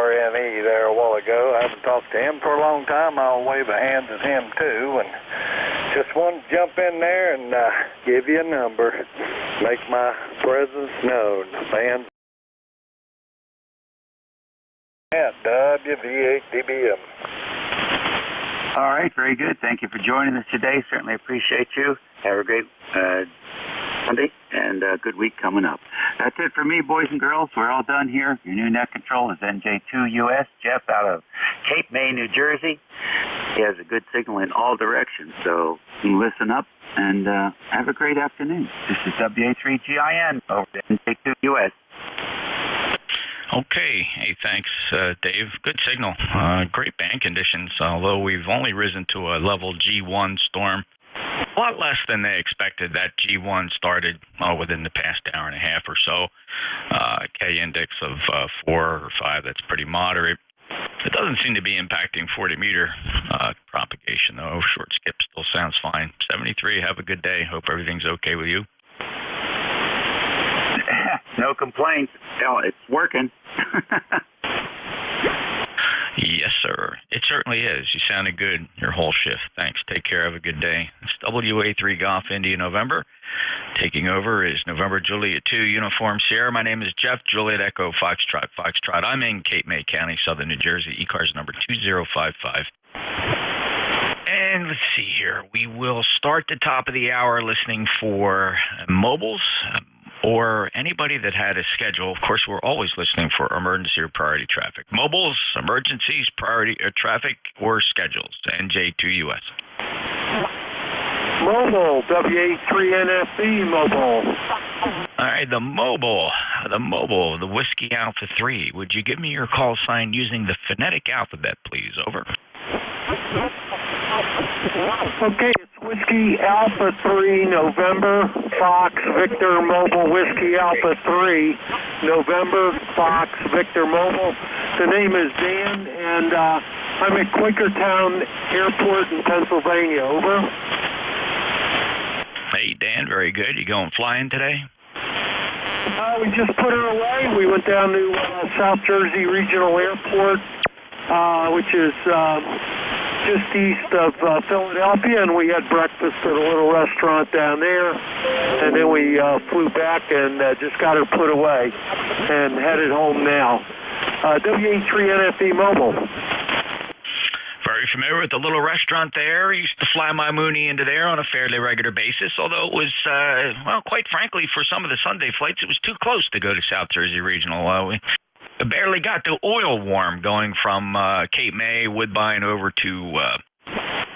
RNE there a while ago. I haven't talked to him for a long time. I'll wave a hand at him too, and just wanted to jump in there and give you a number, make my presence known. Fans at WV8DBM. All right, very good. Thank you for joining us today. Certainly appreciate you. Have a great Sunday and a good week coming up. That's it for me, boys and girls. We're all done here. Your new net control is NJ2US. Jeff out of Cape May, New Jersey. He has a good signal in all directions, so listen up and have a great afternoon. This is WA3GIN over to NJ2US. Okay. Hey, thanks, Dave. Good signal. Great band conditions, although we've only risen to a level G1 storm. A lot less than they expected. That G1 started within the past hour and a half or so. K index of 4 or 5, that's pretty moderate. It doesn't seem to be impacting 40-meter propagation, though. Short skip still sounds fine. 73, have a good day. Hope everything's okay with you. No complaints. Hell, it's working. Yes, sir. It certainly is. You sounded good your whole shift. Thanks. Take care. Have a good day. It's WA3 Golf India November. Taking over is November Juliet 2 Uniform Sierra. My name is Jeff. Juliet Echo Foxtrot. Foxtrot. I'm in Cape May County, Southern New Jersey. ECARS number 2055. And let's see here. We will start the top of the hour listening for mobiles. Or anybody that had a schedule. Of course, we're always listening for emergency or priority traffic. Mobiles, emergencies, priority traffic, or schedules. NJ2US. Mobile, WA3NFE mobile. All right, the mobile, the Whiskey Alpha 3. Would you give me your call sign using the phonetic alphabet, please? Over. Okay, it's Whiskey Alpha 3, November, Fox, Victor, Mobile, Whiskey Alpha 3, November, Fox, Victor, Mobile. The name is Dan, and I'm at Quakertown Airport in Pennsylvania. Over. Hey, Dan, very good. You going flying today? We just put her away. We went down to South Jersey Regional Airport, which is just east of Philadelphia, and we had breakfast at a little restaurant down there, and then we flew back and just got her put away and headed home now. WA3NFE Mobile. Very familiar with the little restaurant there. I used to fly my Mooney into there on a fairly regular basis, although it was, well, quite frankly, for some of the Sunday flights, it was too close to go to South Jersey Regional. We barely got the oil warm going from Cape May, Woodbine over to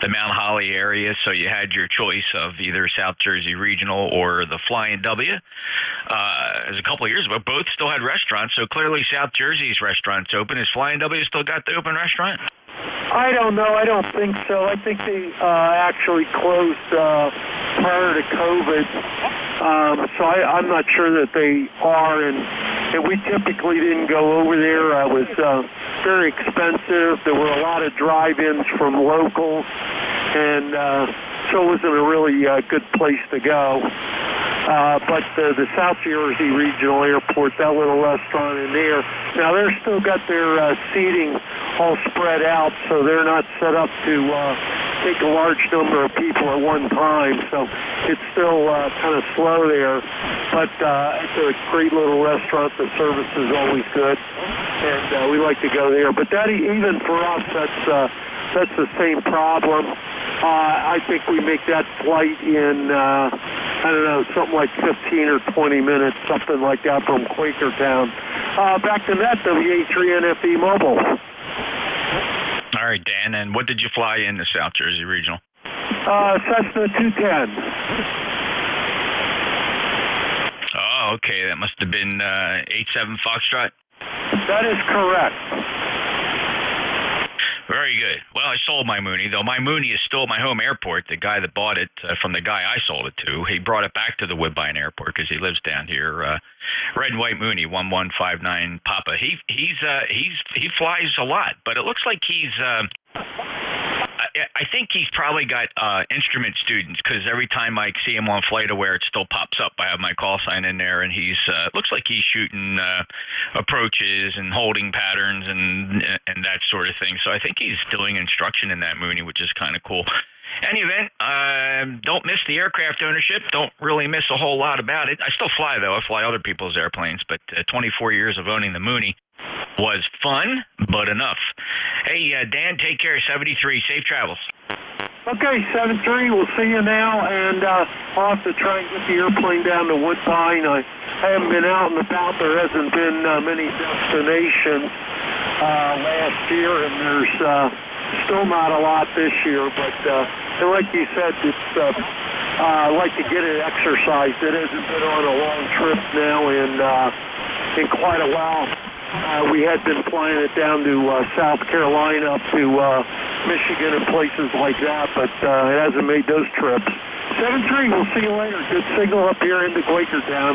the Mount Holly area, so you had your choice of either South Jersey Regional or the Flying W. As a couple of years ago, both still had restaurants, so clearly South Jersey's restaurant's open. Is Flying W still got the open restaurant? I don't know. I don't think so. I think they actually closed prior to COVID, so I'm not sure that they are, and we typically didn't go over there. It was very expensive. There were a lot of drive-ins from locals, and so it wasn't a really good place to go. But the South Jersey Regional Airport, that little restaurant in there, now they're still got their seating all spread out, so they're not set up to take a large number of people at one time, so it's still kind of slow there. But it's a great little restaurant. The service is always good, and we like to go there. But that, even for us, that's the same problem. I think we make that flight in, I don't know, something like 15 or 20 minutes, something like that from Quakertown. Back to that, WA3NFE Mobile. All right, Dan, and what did you fly in the South Jersey Regional? Cessna 210. Oh, okay, that must have been 87 Foxtrot? That is correct. Very good. Well, I sold my Mooney, though my Mooney is still at my home airport. The guy that bought it from the guy I sold it to, he brought it back to the Woodbine Airport because he lives down here. Red and white Mooney, 1159 Papa. He flies a lot, but it looks like he's. I think he's probably got instrument students because every time I see him on FlightAware, it still pops up. I have my call sign in there, and he's looks like he's shooting approaches and holding patterns and sort of thing. So I think he's doing instruction in that Mooney, which is kind of cool. Any event, don't miss the aircraft ownership. Don't really miss a whole lot about it. I still fly, though. I fly other people's airplanes, but 24 years of owning the Mooney was fun, but enough. Hey, Dan, take care. 73. Safe travels. Okay, 7-3, we'll see you now, and I'll have to try and get the airplane down to Woodbine. I haven't been out and about. There hasn't been many destinations last year, and there's still not a lot this year, but and like you said, it's I like to get it exercised. It hasn't been on a long trip now in quite a while. We had been flying it down to South Carolina, up to Michigan and places like that, but it hasn't made those trips. 7-3, we'll see you later. Good signal up here into Quakertown.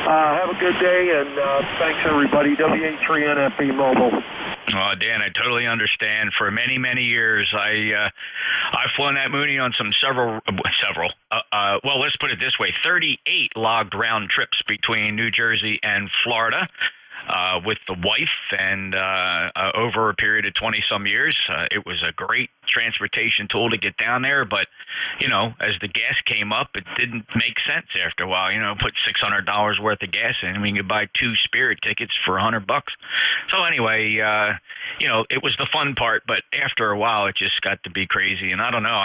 Have a good day, and thanks, everybody. WA3NFB Mobile. Oh, Dan, I totally understand. For many, many years, I've flown that Mooney on several. Well, let's put it this way: 38 logged round trips between New Jersey and Florida. With the wife, and over a period of 20-some years. It was a great transportation tool to get down there, but, you know, as the gas came up, it didn't make sense after a while. You know, put $600 worth of gas in, and we could buy 2 Spirit tickets for $100. So anyway, you know, it was the fun part, but after a while, it just got to be crazy, and I don't know.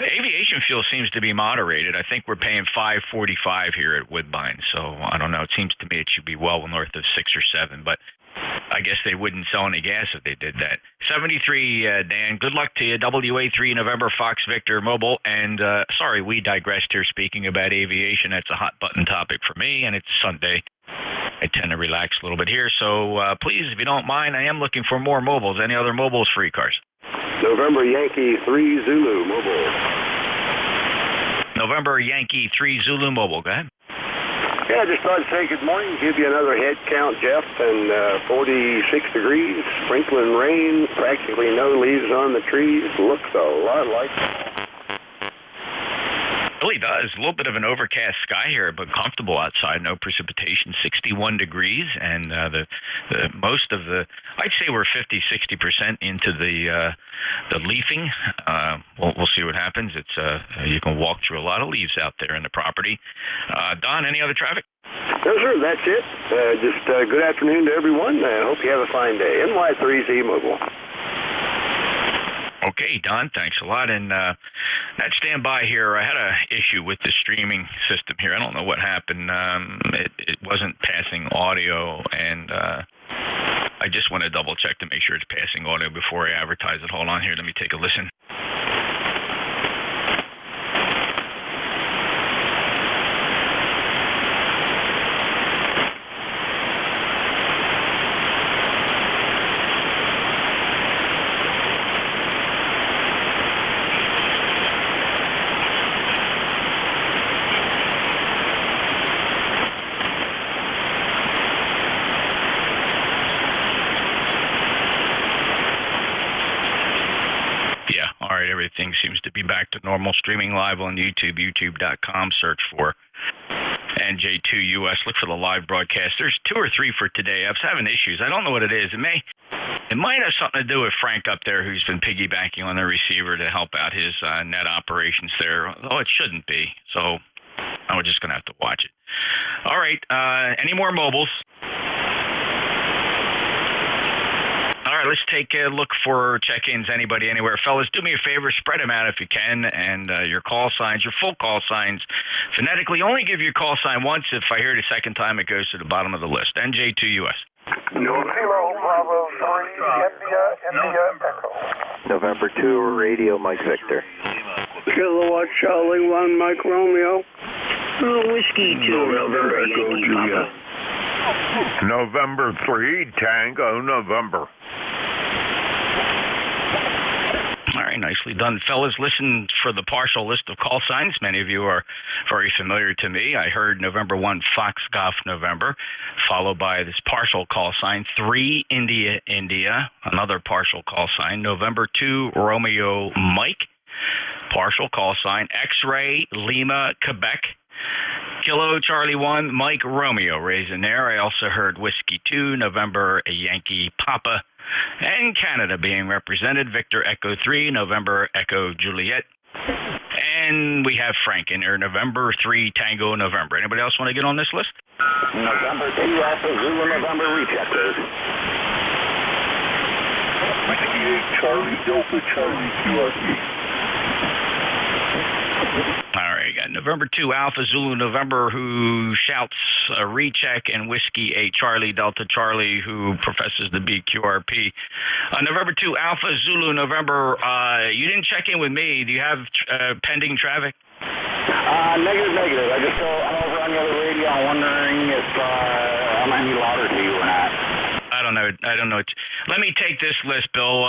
Aviation fuel seems to be moderated. I think we're paying $5.45 here at Woodbine, so I don't know. It seems to me it should be well north of 6 or 7, but I guess they wouldn't sell any gas if they did that. 73, Dan. Good luck to you. WA3 November Fox Victor Mobile. And sorry, we digressed here speaking about aviation. That's a hot button topic for me, and it's Sunday. I tend to relax a little bit here. So please, if you don't mind, I am looking for more mobiles. Any other mobiles for ECARS? November Yankee 3 Zulu Mobile. November Yankee 3 Zulu Mobile. Go ahead. Yeah, I just thought I'd say good morning, give you another head count, Jeff, and 46 degrees, sprinkling rain, practically no leaves on the trees, looks a lot like... It really does. A little bit of an overcast sky here, but comfortable outside, no precipitation, 61 degrees, and the most of the, I'd say we're 50-60% into the leafing. We'll see what happens. It's you can walk through a lot of leaves out there in the property. Don, any other traffic? No, sir, that's it. Just good afternoon to everyone. I hope you have a fine day. NY3Z Mobile. Okay, Don, thanks a lot. And that standby here, I had an issue with the streaming system here. I don't know what happened. It wasn't passing audio, and I just want to double check to make sure it's passing audio before I advertise it. Hold on here. Let me take a listen. Everything seems to be back to normal. Streaming live on YouTube, youtube.com. Search for NJ2US. Look for the live broadcast. There's 2 or 3 for today. I was having issues. I don't know what it is. It might have something to do with Frank up there, who's been piggybacking on the receiver to help out his net operations there. Although it shouldn't be. So I'm just going to have to watch it. All right. Any more mobiles? All right, let's take a look for check-ins. Anybody, anywhere. Fellas, do me a favor. Spread them out if you can. And your call signs, your full call signs, phonetically, only give your call sign once. If I hear it a second time, it goes to the bottom of the list. NJ2US. November 2, Radio Mike Victor. Kilowatt Charlie 1, Mike Romeo. Whiskey 2, November Yankee Papa. November 3, Tango, November. All right, nicely done. Fellas, listen for the partial list of call signs. Many of you are very familiar to me. I heard November 1, Fox Golf November, followed by this partial call sign, 3, India, India, another partial call sign. November 2, Romeo, Mike, partial call sign. X-Ray, Lima, Quebec. Kilo Charlie 1, Mike Romeo, raised in there. I also heard Whiskey 2, November Yankee Papa, And Canada being represented, Victor Echo 3, November Echo Juliet. And we have Frank in there, November 3, Tango November. Anybody else want to get on this list? November 2, Alpha Zulu November, recheck please. Charlie Delta Charlie QRP. All right, got November 2, Alpha Zulu November, who shouts a recheck, and Whiskey 8 Charlie Delta Charlie, who professes to be QRP. November 2, Alpha Zulu November, you didn't check in with me. Do you have pending traffic? Negative. I'm over on the other radio. I'm wondering if I'm any louder to you or not. I don't know. Let me take this list, Bill.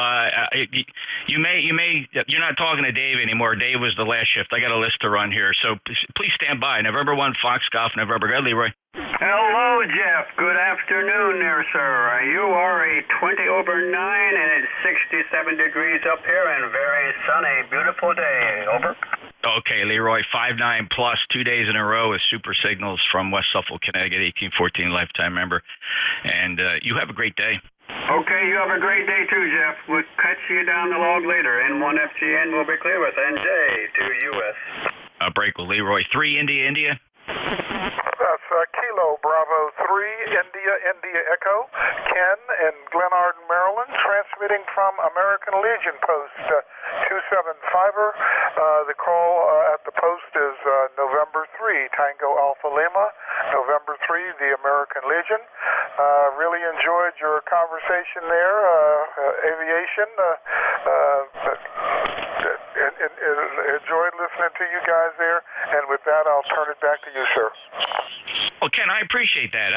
You're not talking to Dave anymore. Dave was the last shift. I got a list to run here, so please stand by. November 1, Fox Golf, November. Go ahead, Leroy. Hello, Jeff. Good afternoon there, sir. You are a 20 over 9, and it's 67 degrees up here and very sunny. Beautiful day. Over. Okay, Leroy, 5'9" plus, 2 days in a row with super signals from West Suffolk, Connecticut, 1814 lifetime member. And you have a great day. Okay, you have a great day too, Jeff. We'll catch you down the log later. N1FGN will be clear with NJ2US. Break with Leroy. 3, India. That's Kilo Bravo 3, India Echo. Ken in Glenarden, Maryland, transmitting from American Legion Post 275er. The call at the post is November 3, Tango Alpha Lima. November 3, the American Legion. Really enjoyed your conversation there, aviation. Enjoyed listening to you guys there, and with that, I'll turn it back to you, sir. Well, Ken, I appreciate that.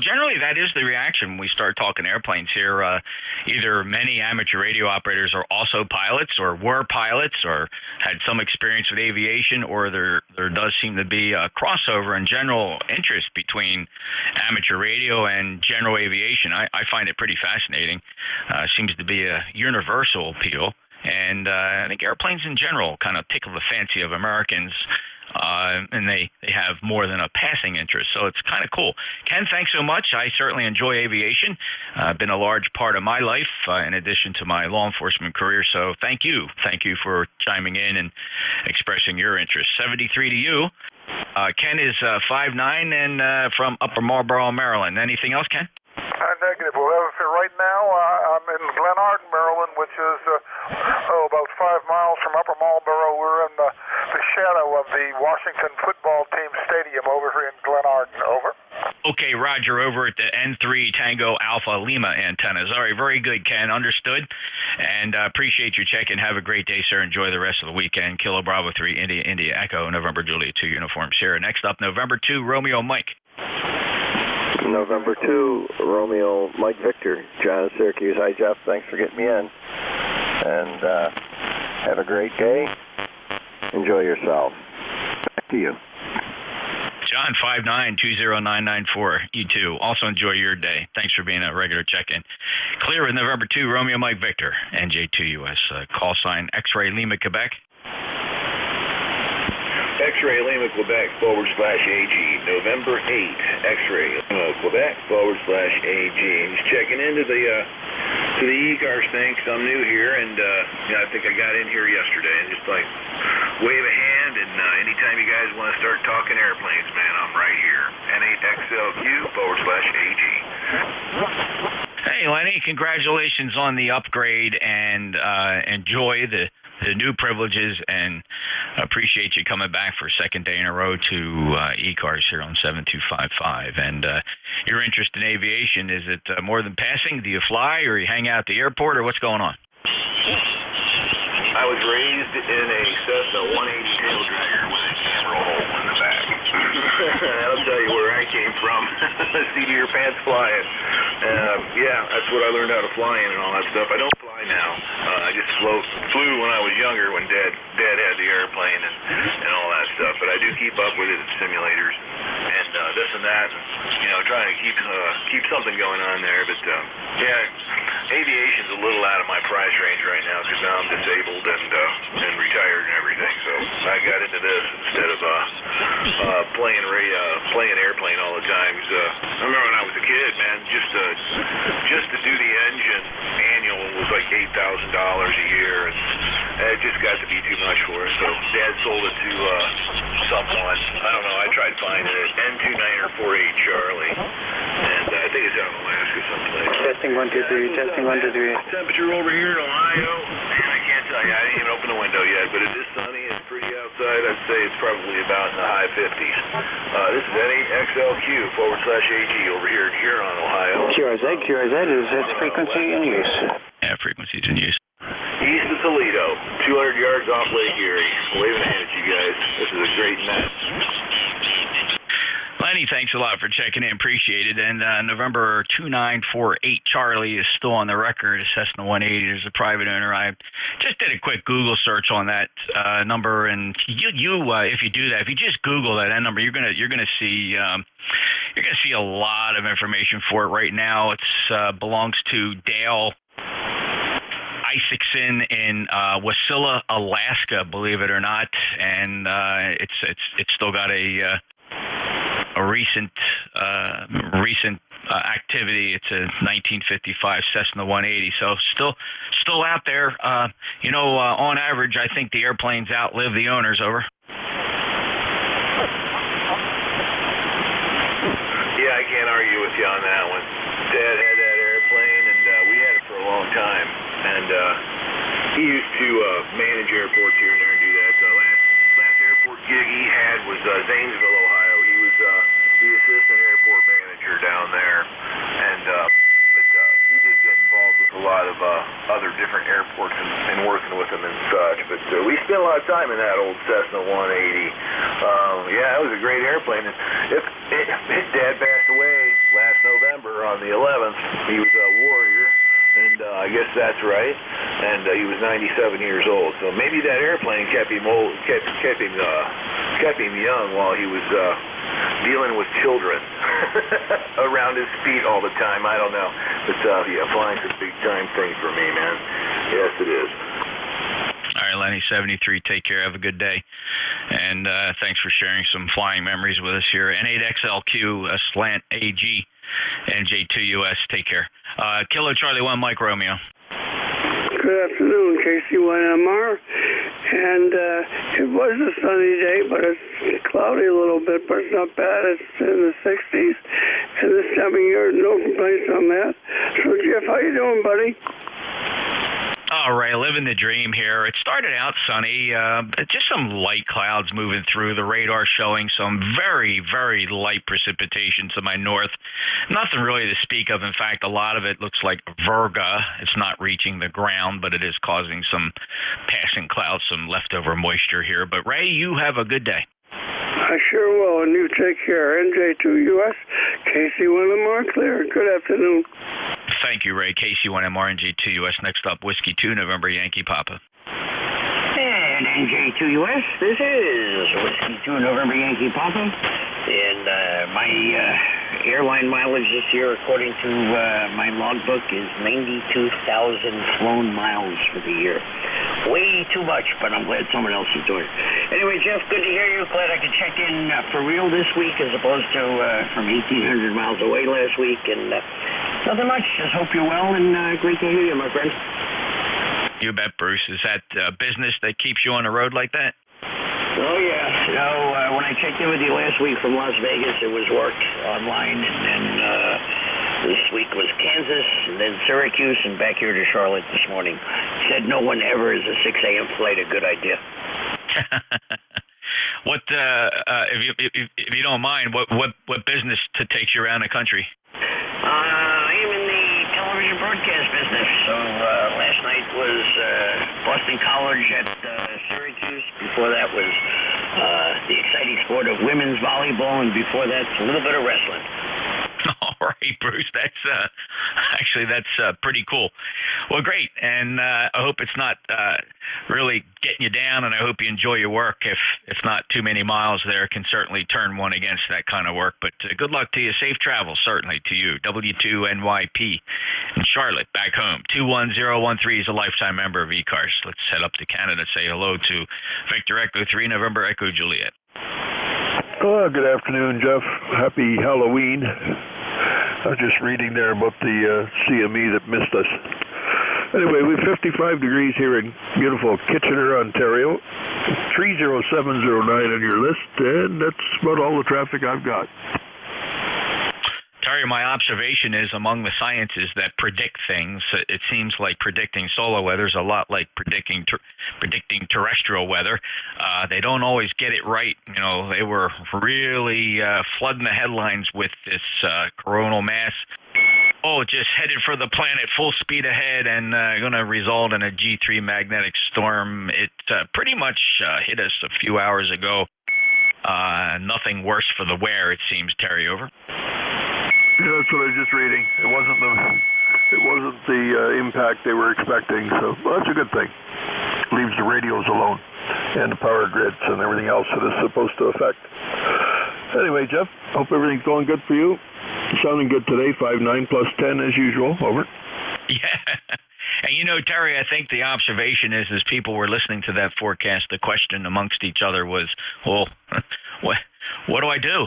Generally that is the reaction when we start talking airplanes here. Either many amateur radio operators are also pilots, or were pilots, or had some experience with aviation, or there does seem to be a crossover in general interest between amateur radio and general aviation. I find it pretty fascinating. Seems to be a universal appeal. And I think airplanes in general kind of tickle the fancy of Americans, and they have more than a passing interest. So it's kind of cool. Ken, thanks so much. I certainly enjoy aviation. Been a large part of my life in addition to my law enforcement career. So thank you. Thank you for chiming in and expressing your interest. 73 to you. Ken is 5'9" and from Upper Marlboro, Maryland. Anything else, Ken? Negative. Well, right now, I'm in Glenarden, Maryland, which is about 5 miles from Upper Marlboro. We're in the shadow of the Washington football team stadium over here in Glenarden. Over. Okay, Roger, over at the N3 Tango Alpha Lima antennas. All right, very good, Ken. Understood. And appreciate your check-in. Have a great day, sir. Enjoy the rest of the weekend. Kilo Bravo 3, India Echo, November Juliet 2, Uniform Sierra. Next up, November 2, Romeo Mike. November 2, Romeo Mike Victor, John Syracuse. Hi, Jeff. Thanks for getting me in. And have a great day. Enjoy yourself. Back to you. John, 5920994. You too. Also enjoy your day. Thanks for being a regular check-in. Clear with November 2, Romeo Mike Victor, NJ2US. Call sign X-Ray Lima, Quebec. X-Ray Lima, Quebec, /AG. November 8, X-Ray Lima, Quebec, /AG. I'm just checking into the ECARS thing, because I'm new here, and I think I got in here yesterday, and just like wave a hand, and anytime you guys want to start talking airplanes, man, I'm right here. N8XLQ /AG. Hey, Lenny, congratulations on the upgrade, and enjoy the new privileges, and appreciate you coming back for a second day in a row to ECARS here on 7255. And your interest in aviation, is it more than passing? Do you fly, or you hang out at the airport, or what's going on? I was raised in a Cessna 180 tail dragger with a camera hole in the back. I'll tell you where I came from. Seat of your pants flying. Yeah, that's what I learned how to fly in and all that stuff. I don't fly now. I just flew when I was younger, when Dad had the airplane and all that stuff. But I do keep up with it in simulators and this and that, and trying to keep something going on there. But yeah, aviation's a little out of my price range right now, because now I'm disabled and retired and everything. So I got into this instead of playing airplane all the time. I remember when I was a kid, man, just to do the engine annual was like $8,000 a year, and it just got to be too much for us. So Dad sold it to someone. I don't know. I tried finding it. N2US Charlie, and I think it's out in Alaska someplace. Testing 1, 2, 3. Testing 1, 2, 3. Temperature over here in Ohio, man, I can't tell you. I didn't even open the window yet, but it is sunny. It's pretty outside. I'd say it's probably about in the high 50s. This is N8XLQ/AG over here in Huron, Ohio. QRZ is its frequency in use. Yeah, frequency's in use. East of Toledo, 200 yards off Lake Erie. Waving a hand at you guys. This is a great net. Lenny, thanks a lot for checking in. Appreciate it. And November 2948 Charlie is still on the record. Cessna 180. There's a private owner. I just did a quick Google search on that number, and you if you do that, if you just Google that number, you're gonna see a lot of information for it. Right now, it's belongs to Dale Isaacson in Wasilla, Alaska, believe it or not, and it's still got a recent activity. It's a 1955 Cessna 180, so still out there. On average, I think the airplanes outlive the owners. Over. Yeah, I can't argue with you on that one. Dad had that airplane, and we had it for a long time. And he used to manage airports here and there and do that. Last airport gig he had was Zanesville, Ohio. He was the assistant airport manager down there, and but he did get involved with a lot of other different airports and working with them and such. But we spent a lot of time in that old Cessna 180. Yeah, it was a great airplane. And his dad passed away last November on the 11th. He was a warrior. And I guess that's right. And he was 97 years old. So maybe that airplane kept him young while he was dealing with children around his feet all the time. I don't know. But yeah, flying's a big time thing for me, man. Yes, it is. All right, Lenny, 73. Take care. Have a good day. And thanks for sharing some flying memories with us here. N8XLQ/AG. NJ2US. Take care. Kilo Charlie 1 Mike Romeo. Good afternoon, KC1MR. And it was a sunny day, but it's cloudy a little bit, but it's not bad. It's in the 60s. And this time of year, no complaints on that. So, Jeff, how you doing, buddy? All right, living the dream here. It started out sunny, just some light clouds moving through. The radar showing some very, very light precipitation to my north. Nothing really to speak of. In fact, a lot of it looks like virga. It's not reaching the ground, but it is causing some passing clouds, some leftover moisture here. But, Ray, you have a good day. I sure will, and you take care. NJ2US, KC1MR, clear. Good afternoon. Thank you, Ray. KC1MR, NJ2US. Next up, Whiskey 2, November Yankee Papa. And NJ2US, this is Whiskey 2, November Yankee Papa. And my airline mileage this year, according to my logbook, is 92,000 flown miles for the year. Way too much, but I'm glad someone else is doing it. Anyway, Jeff, good to hear you. Glad I could check in for real this week as opposed to from 1,800 miles away last week. And nothing much. Just hope you're well, and great to hear you, my friend. You bet, Bruce. Is that business that keeps you on the road like that? Oh, yeah. When I checked in with you last week from Las Vegas, it was work online, and then this week was Kansas, and then Syracuse, and back here to Charlotte this morning. Said no one ever is a 6 a.m. flight a good idea. What, if you don't mind, what business takes you around the country? I am in the television broadcast business. So last night was Boston College at Syracuse. Before that was the exciting sport of women's volleyball, and before that, a little bit of wrestling. All right, Bruce. Actually, that's pretty cool. Well, great, and I hope it's not really getting you down, and I hope you enjoy your work. If it's not too many miles there, can certainly turn one against that kind of work. But good luck to you. Safe travel, certainly, to you. W2NYP in Charlotte, back home. 21013 is a lifetime member of ECARS. Let's head up to Canada, say hello to Victor Echo 3, November Echo Juliet. Good afternoon, Jeff. Happy Halloween. I was just reading there about the CME that missed us. Anyway, we have 55 degrees here in beautiful Kitchener, Ontario. 30709 on your list, and that's about all the traffic I've got. Terry, my observation is among the sciences that predict things, it seems like predicting solar weather is a lot like predicting terrestrial weather. They don't always get it right. You know, they were really flooding the headlines with this coronal mass. Oh, just headed for the planet full speed ahead and going to result in a G3 magnetic storm. It pretty much hit us a few hours ago. Nothing worse for the wear, it seems, Terry. Over. Yeah, that's what I was just reading. It wasn't the impact they were expecting, so that's a good thing. Leaves the radios alone and the power grids and everything else that it's supposed to affect. Anyway, Jeff, hope everything's going good for you. Sounding good today, 5'9 plus 10 as usual. Over. Yeah. And you know, Terry, I think the observation is as people were listening to that forecast, the question amongst each other was, well, what do I do?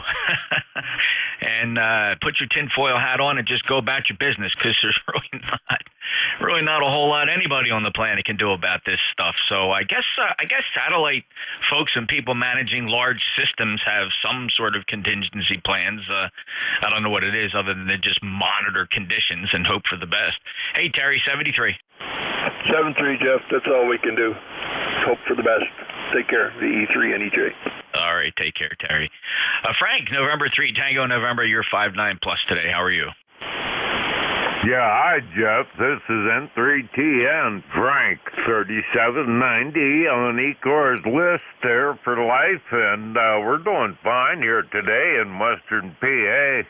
And put your tinfoil hat on and just go about your business, because there's really not a whole lot anybody on the planet can do about this stuff. So I guess satellite folks and people managing large systems have some sort of contingency plans. I don't know what it is other than they just monitor conditions and hope for the best. Hey, Terry, 73. 73, Jeff. That's all we can do. Hope for the best. Take care. The E3 and EJ. All right. Take care, Terry. Frank, November 3, Tango November. You're 5'9 plus today. How are you? Yeah, hi, Jeff. This is N3TN, Frank, 3790 on ECARS list there for life, and we're doing fine here today in western PA.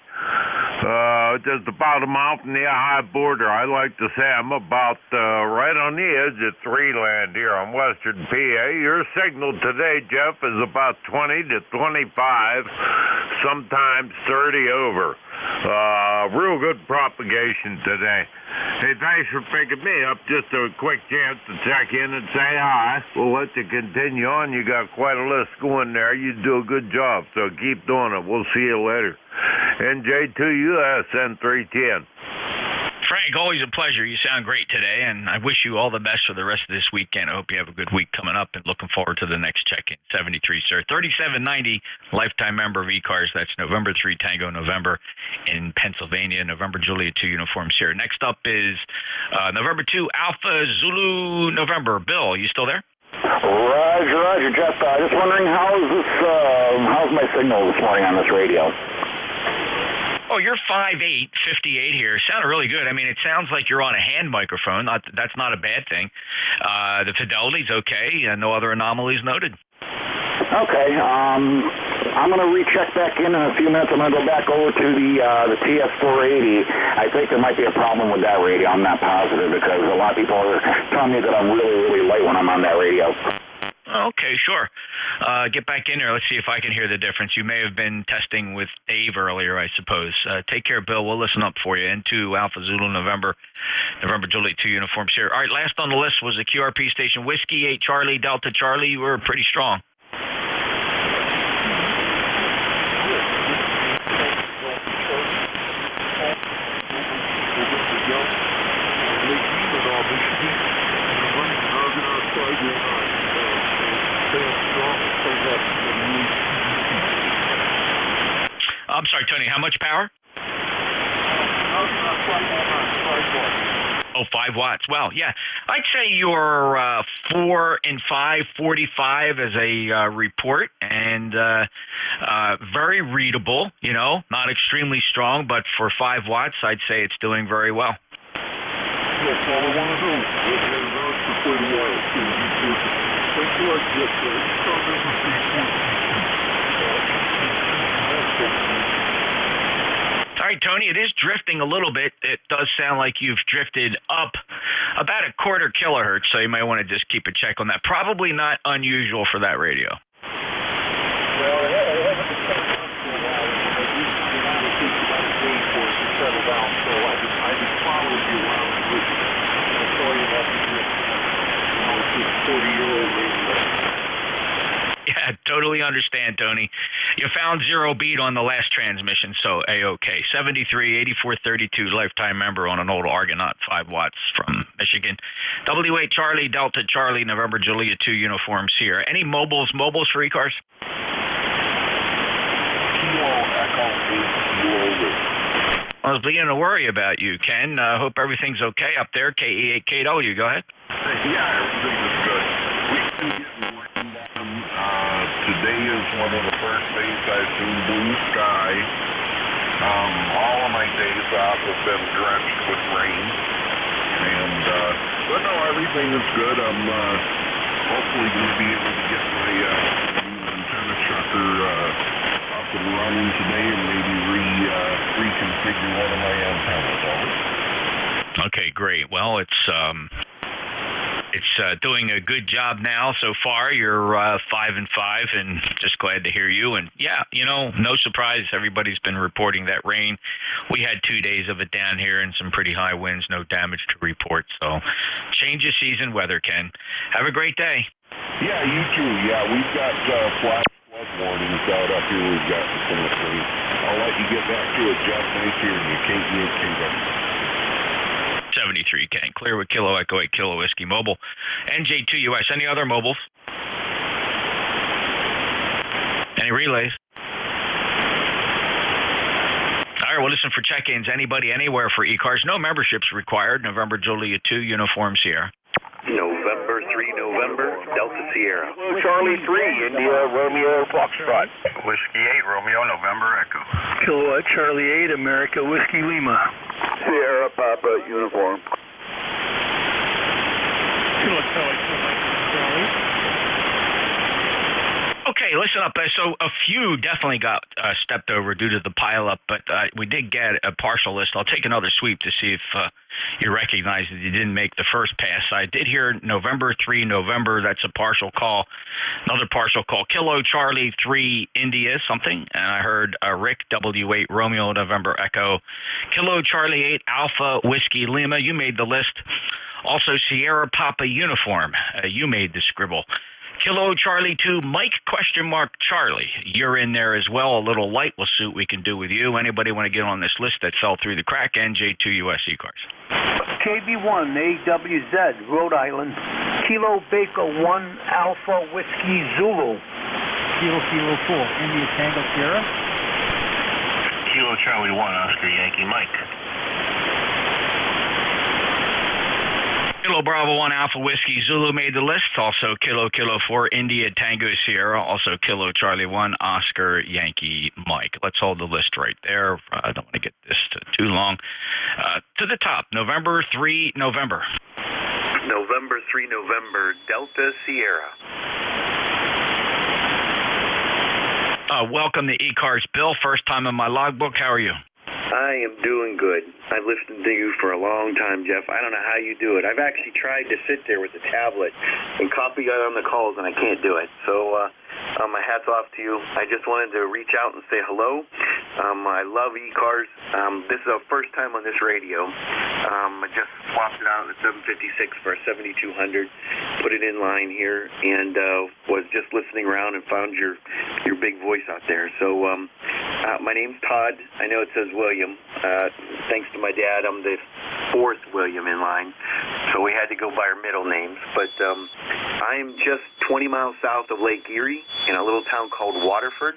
Just about a mile from the high border. I like to say I'm about right on the edge of Three-Land here on western PA. Your signal today, Jeff, is about 20 to 25, sometimes 30 over. Real good propagation today. Hey, thanks for picking me up. Just a quick chance to check in and say hi. We'll let you continue on. You got quite a list going there. You do a good job, so keep doing it. We'll see you later. NJ2US N310. Frank, always a pleasure. You sound great today, and I wish you all the best for the rest of this weekend. I hope you have a good week coming up, and looking forward to the next check-in. 73, sir. 3790, lifetime member of ECARS. That's November 3, Tango November in Pennsylvania. November Juliet 2 uniforms here. Next up is November 2, Alpha Zulu November. Bill, you still there? Roger, Jeff. Just wondering how's my signal this morning on this radio? Oh, you're 5'8", 58 here. Sounded really good. I mean, it sounds like you're on a hand microphone. That's not a bad thing. The fidelity's okay. No other anomalies noted. Okay. I'm going to recheck back in a few minutes. I'm going to go back over to the TS480. I think there might be a problem with that radio. I'm not positive because a lot of people are telling me that I'm really, really light when I'm on that radio. Okay, sure. Get back in there. Let's see if I can hear the difference. You may have been testing with Dave earlier, I suppose. Take care, Bill. We'll listen up for you. N2 Alpha Zulu November Juliet 2 uniforms here. All right, last on the list was the QRP station Whiskey 8 Charlie Delta Charlie. You were pretty strong. I'm sorry, Tony, how much power? 5 watts. Well, yeah. I'd say you're 4 and 5, 45 as a report, and very readable, you know, not extremely strong, but for 5 watts, I'd say it's doing very well. All right, Tony, it is drifting a little bit. It does sound like you've drifted up about a quarter kilohertz, so you may want to just keep a check on that. Probably not unusual for that radio. Well, it hasn't been settled down for a while. It used to be an hour about a day for it to settle down, so I just followed you while I was sorry about the drift. It's just 40-year-old radio. Yeah, totally understand, Tony. You found zero beat on the last transmission, so A-OK. 73, 8432, lifetime member on an old Argonaut, 5 watts from Michigan. W8 Charlie, Delta Charlie, November Julia 2, Uniform Sierra. Any mobiles for ECARS? I was beginning to worry about you, Ken. Hope everything's okay up there. KE8KW, go ahead. Yeah, everything is good. We've been getting rain down. Today is one of the first days I've seen blue sky. All of my days off have been drenched with rain. But no, everything is good. I'm hopefully going to be able to get my new antenna chucker up and running today and maybe reconfigure one of my antennas. Okay, great. Well, it's doing a good job now so far. You're 5 and 5, and just glad to hear you. And yeah, no surprise. Everybody's been reporting that rain. We had 2 days of it down here and some pretty high winds. No damage to report. So, change of season weather, Ken. Have a great day. Yeah, you too. Yeah, we've got flood warnings out up here. We've got some of the rain. I'll let you get back to it, Jeff. Nice hearing you. KE8KW. 73 Ken, clear with Kilo Echo 8 Kilo Whiskey Mobile. NJ2US, any other mobiles? Any relays? All right, well, listen for check-ins. Anybody, anywhere for ECARS. No memberships required. November Julia 2, Uniform Sierra. November 3, November, Delta Sierra. Charlie 3, India, Romeo, Foxtrot. Whiskey 8, Romeo, November, Echo. Kilowatt Charlie 8, America, Whiskey Lima. Sierra, Papa, Uniform. Okay, listen up. So a few definitely got stepped over due to the pileup, but we did get a partial list. I'll take another sweep to see if you recognize that you didn't make the first pass. I did hear November 3, November. That's a partial call. Another partial call. Kilo Charlie 3, India, something. And I heard Rick, W8, Romeo, November, Echo. Kilo Charlie 8, Alpha, Whiskey, Lima. You made the list. Also, Sierra Papa Uniform. You made the scribble. Kilo Charlie 2, Mike Charlie. You're in there as well. A little light. We'll see what we can do with you. Anybody want to get on this list that fell through the crack? NJ2US ECARS. KB1, AWZ, Rhode Island. Kilo Baker 1, Alpha Whiskey Zulu. Kilo 4, India Tango Sierra. Kilo Charlie 1, Oscar Yankee Mike. Kilo Bravo 1 Alpha Whiskey Zulu made the list. Also Kilo 4 India Tango Sierra. Also Kilo Charlie 1 Oscar Yankee Mike. Let's hold the list right there. I don't want to get this too long. To the top, November 3, November. November 3, November, Delta Sierra. Welcome to ECARS. Bill, first time in my logbook. How are you? I am doing good. I've listened to you for a long time, Jeff. I don't know how you do it. I've actually tried to sit there with the tablet and copy on the calls, and I can't do it. So my hat's off to you. I just wanted to reach out and say hello. I love ECARS. This is our first time on this radio. I just swapped it out at 756 for a 7200, put it in line here, and was just listening around and found your big voice out there. So my name's Todd. I know it says William. Thanks to my dad, I'm the fourth William in line, so we had to go by our middle names. But I'm just 20 miles south of Lake Erie in a little town called Waterford,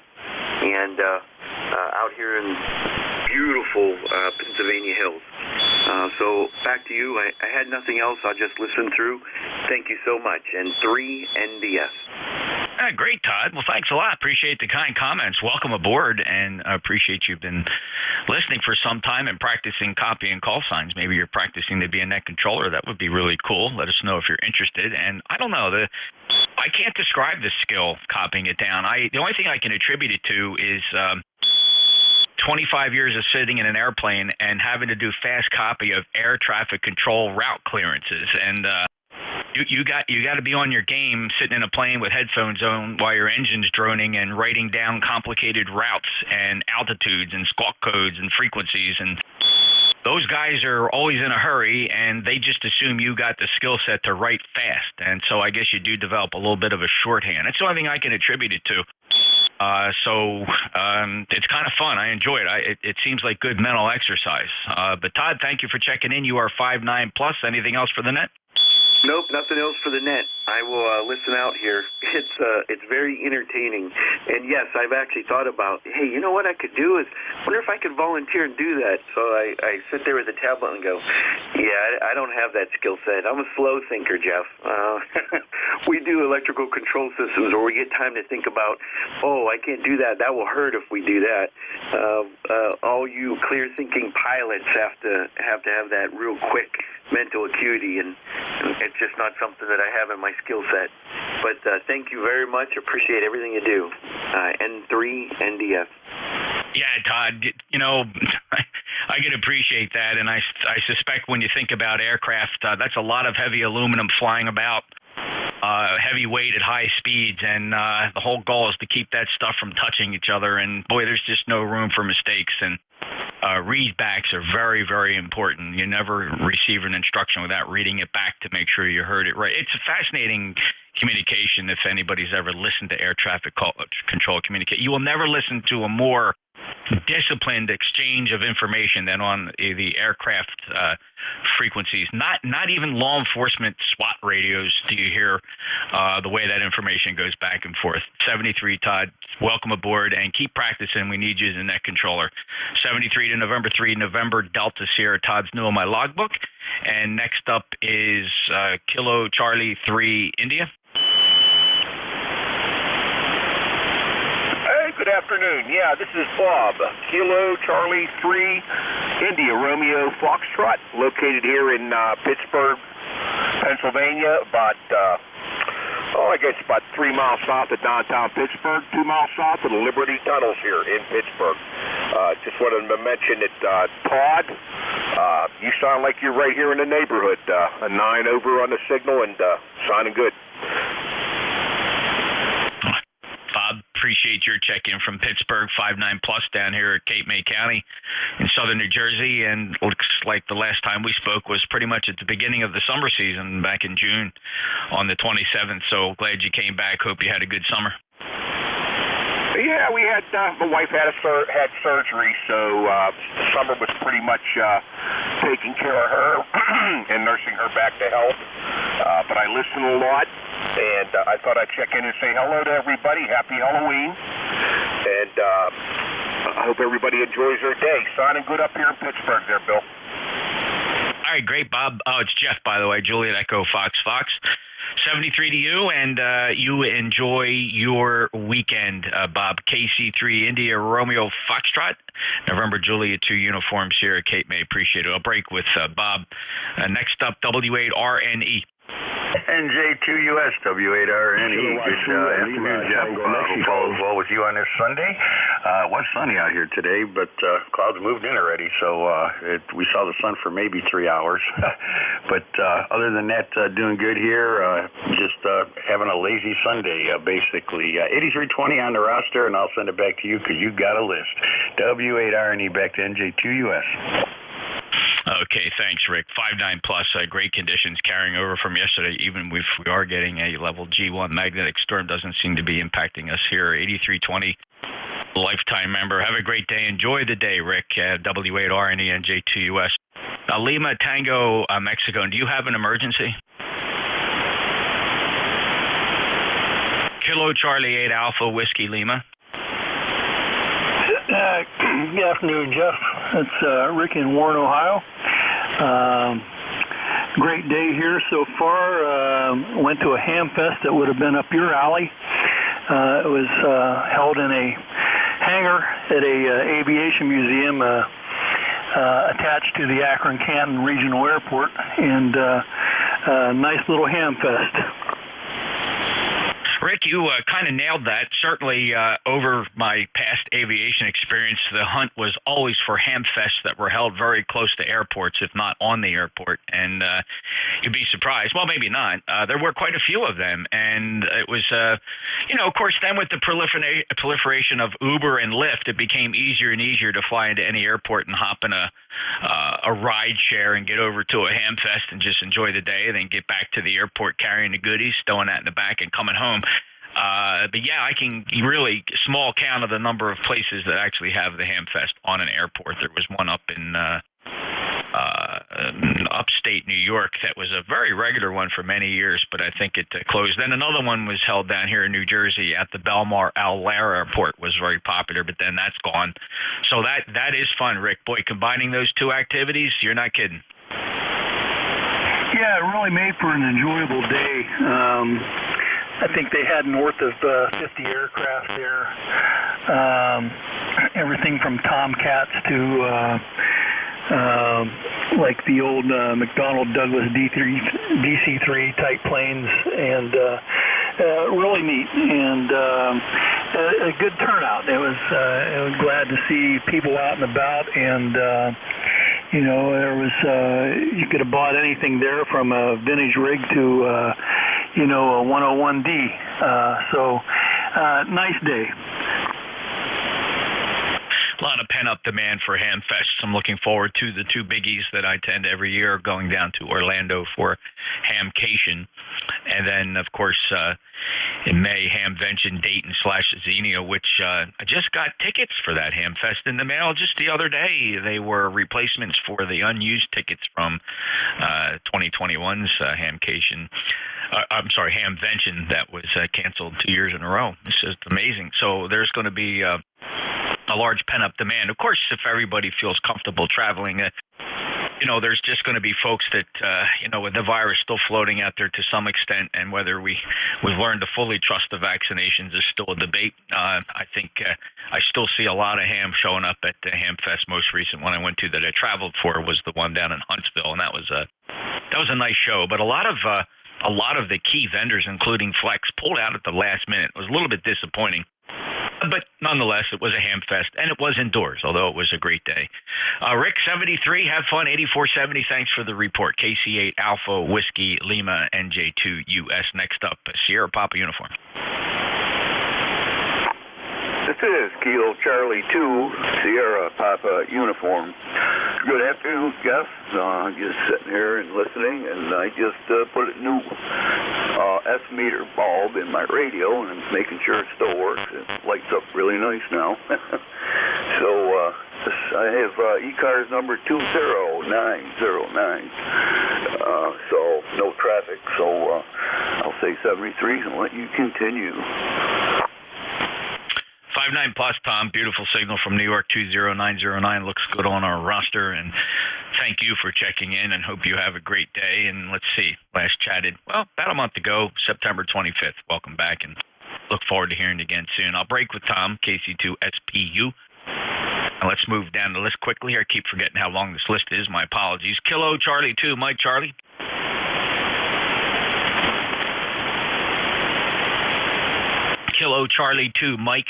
and out here in beautiful Pennsylvania Hills. So back to you. I had nothing else. I'll just listen through. Thank you so much. And 3 NDS. Great, Todd. Well, thanks a lot. Appreciate the kind comments. Welcome aboard, and I appreciate you've been listening for some time and practicing copying call signs. Maybe you're practicing to be a net controller. That would be really cool. Let us know if you're interested. And I don't know, I can't describe the skill copying it down. The only thing I can attribute it to is 25 years of sitting in an airplane and having to do fast copy of air traffic control route clearances, and you got to be on your game sitting in a plane with headphones on while your engine's droning and writing down complicated routes and altitudes and squawk codes and frequencies. And those guys are always in a hurry, and they just assume you got the skill set to write fast. And so I guess you do develop a little bit of a shorthand. It's the only thing I can attribute it to. It's kind of fun. I enjoy it. It seems like good mental exercise. But Todd, thank you for checking in. You are 5'9+. Anything else for the net? Nope, nothing else for the net. I will listen out here. It's very entertaining. And yes, I've actually thought about, hey, you know what I could do is, wonder if I could volunteer and do that. So I sit there with the tablet and go, yeah, I don't have that skill set. I'm a slow thinker, Jeff. We do electrical control systems where we get time to think about, oh, I can't do that. That will hurt if we do that. All you clear-thinking pilots have to have that real quick mental acuity, and it's just not something that I have in my skill set. But thank you very much. Appreciate everything you do. N3 NDF. Yeah, Todd, you know, I can appreciate that, and I suspect when you think about aircraft, that's a lot of heavy aluminum flying about, heavy weight at high speeds, and the whole goal is to keep that stuff from touching each other, and boy, there's just no room for mistakes, and readbacks are very, very important. You never receive an instruction without reading it back to make sure you heard it right. It's a fascinating communication if anybody's ever listened to air traffic control communicate. You will never listen to a more disciplined exchange of information than on the aircraft frequencies. Not even law enforcement SWAT radios do you hear the way that information goes back and forth. 73, Todd, welcome aboard, and keep practicing. We need you as a net controller. 73 to November 3, November Delta Sierra. Todd's new on my logbook. And next up is Kilo Charlie 3 India. Good afternoon. Yeah, this is Bob. Kilo Charlie 3 India Romeo Foxtrot, located here in Pittsburgh, Pennsylvania, about, I guess about 3 miles south of downtown Pittsburgh, 2 miles south of the Liberty Tunnels here in Pittsburgh. Just wanted to mention that, Todd, you sound like you're right here in the neighborhood. A 9 over on the signal and sounding good. Bob, appreciate your check-in from Pittsburgh, 5'9+ down here at Cape May County in southern New Jersey, and looks like the last time we spoke was pretty much at the beginning of the summer season back in June on the 27th, so glad you came back. Hope you had a good summer. Yeah, we had, my wife had surgery, so summer was pretty much taking care of her and nursing her back to health, but I listen a lot. And I thought I'd check in and say hello to everybody. Happy Halloween. And I hope everybody enjoys their day. Sounding good up here in Pittsburgh there, Bill. All right, great, Bob. Oh, it's Jeff, by the way. Juliet Echo Fox. 73 to you, and you enjoy your weekend, Bob. KC3 India Romeo Foxtrot. November Juliet 2 Uniform Sierra Cape May. Appreciate it. I'll break with Bob. Next up, W8RNE. NJ2US W8RNE. Good afternoon, Jeff. Hope all is well with you on this Sunday. It was sunny out here today, but clouds moved in already, so we saw the sun for maybe 3 hours. But other than that, doing good here. Just having a lazy Sunday, basically. 8320 on the roster, and I'll send it back to you because you got a list. W8RNE back to NJ2US. Okay, thanks, Rick. 5'9+, great conditions carrying over from yesterday. Even if we are getting a level G1 magnetic storm, doesn't seem to be impacting us here. 8320, lifetime member. Have a great day. Enjoy the day, Rick. W8RNE NJ2US. Lima Tango, Mexico. Do you have an emergency? Kilo Charlie 8 Alpha Whiskey Lima. Good afternoon, Jeff. It's Rick in Warren, Ohio. Great day here so far. Went to a ham fest that would have been up your alley. It was held in a hangar at a aviation museum attached to the Akron-Canton Regional Airport, and nice little ham fest. Rick, you kind of nailed that. Certainly, over my past aviation experience, the hunt was always for hamfests that were held very close to airports, if not on the airport. And you'd be surprised. Well, maybe not. There were quite a few of them. And it was, of course, then with the proliferation of Uber and Lyft, it became easier and easier to fly into any airport and hop in a ride share and get over to a hamfest and just enjoy the day, and then get back to the airport carrying the goodies, stowing that in the back, and coming home. But yeah, I can really small count of the number of places that actually have the hamfest on an airport. There was one up in upstate New York that was a very regular one for many years, but I think it closed. Then another one was held down here in New Jersey at the Belmar Al-Lara Airport, was very popular, but then that's gone. So that is fun, Rick. Boy, combining those two activities, you're not kidding. Yeah, it really made for an enjoyable day. I think they had north of 50 aircraft there. Everything from Tomcats to like the old McDonnell Douglas DC-3 type planes, and really neat, and a good turnout. I was glad to see people out and about, and there was you could have bought anything there from a vintage rig to a 101D. So nice day. A lot of pent-up demand for hamfests. I'm looking forward to the two biggies that I attend every year, going down to Orlando for Hamcation. And then, of course, in May, Hamvention, Dayton/Xenia, which I just got tickets for that hamfest in the mail just the other day. They were replacements for the unused tickets from 2021's Hamvention that was canceled 2 years in a row. It's just amazing. So there's going to be a large pent-up demand. Of course, if everybody feels comfortable traveling, there's just going to be folks that, with the virus still floating out there to some extent, and whether we've learned to fully trust the vaccinations is still a debate. I think I still see a lot of ham showing up at the Hamfest. Most recent one I went to that I traveled for was the one down in Huntsville, and that was a nice show. But a lot of the key vendors, including Flex, pulled out at the last minute. It was a little bit disappointing. But nonetheless, it was a hamfest, and it was indoors, although it was a great day. Rick, 73, have fun, 8470, thanks for the report. KC8 Alpha Whiskey Lima NJ2US. Next up, Sierra Papa Uniform. This is Kilo Charlie 2, Sierra Papa Uniform. Good afternoon, Jeff. Just sitting here and listening, and I just put a new S-meter bulb in my radio, and I'm making sure it still works. It lights up really nice now. So I have ECARS number 20909. So no traffic. So I'll say 73 and let you continue. 59 plus, Tom. Beautiful signal from New York, 20909. Looks good on our roster, and thank you for checking in, and hope you have a great day. And let's see, last chatted, about a month ago, September 25th. Welcome back, and look forward to hearing you again soon. I'll break with Tom, KC2SPU. And let's move down the list quickly here. I keep forgetting how long this list is. My apologies. Kilo Charlie 2, Mike Charlie. Kilo Charlie 2, Mike.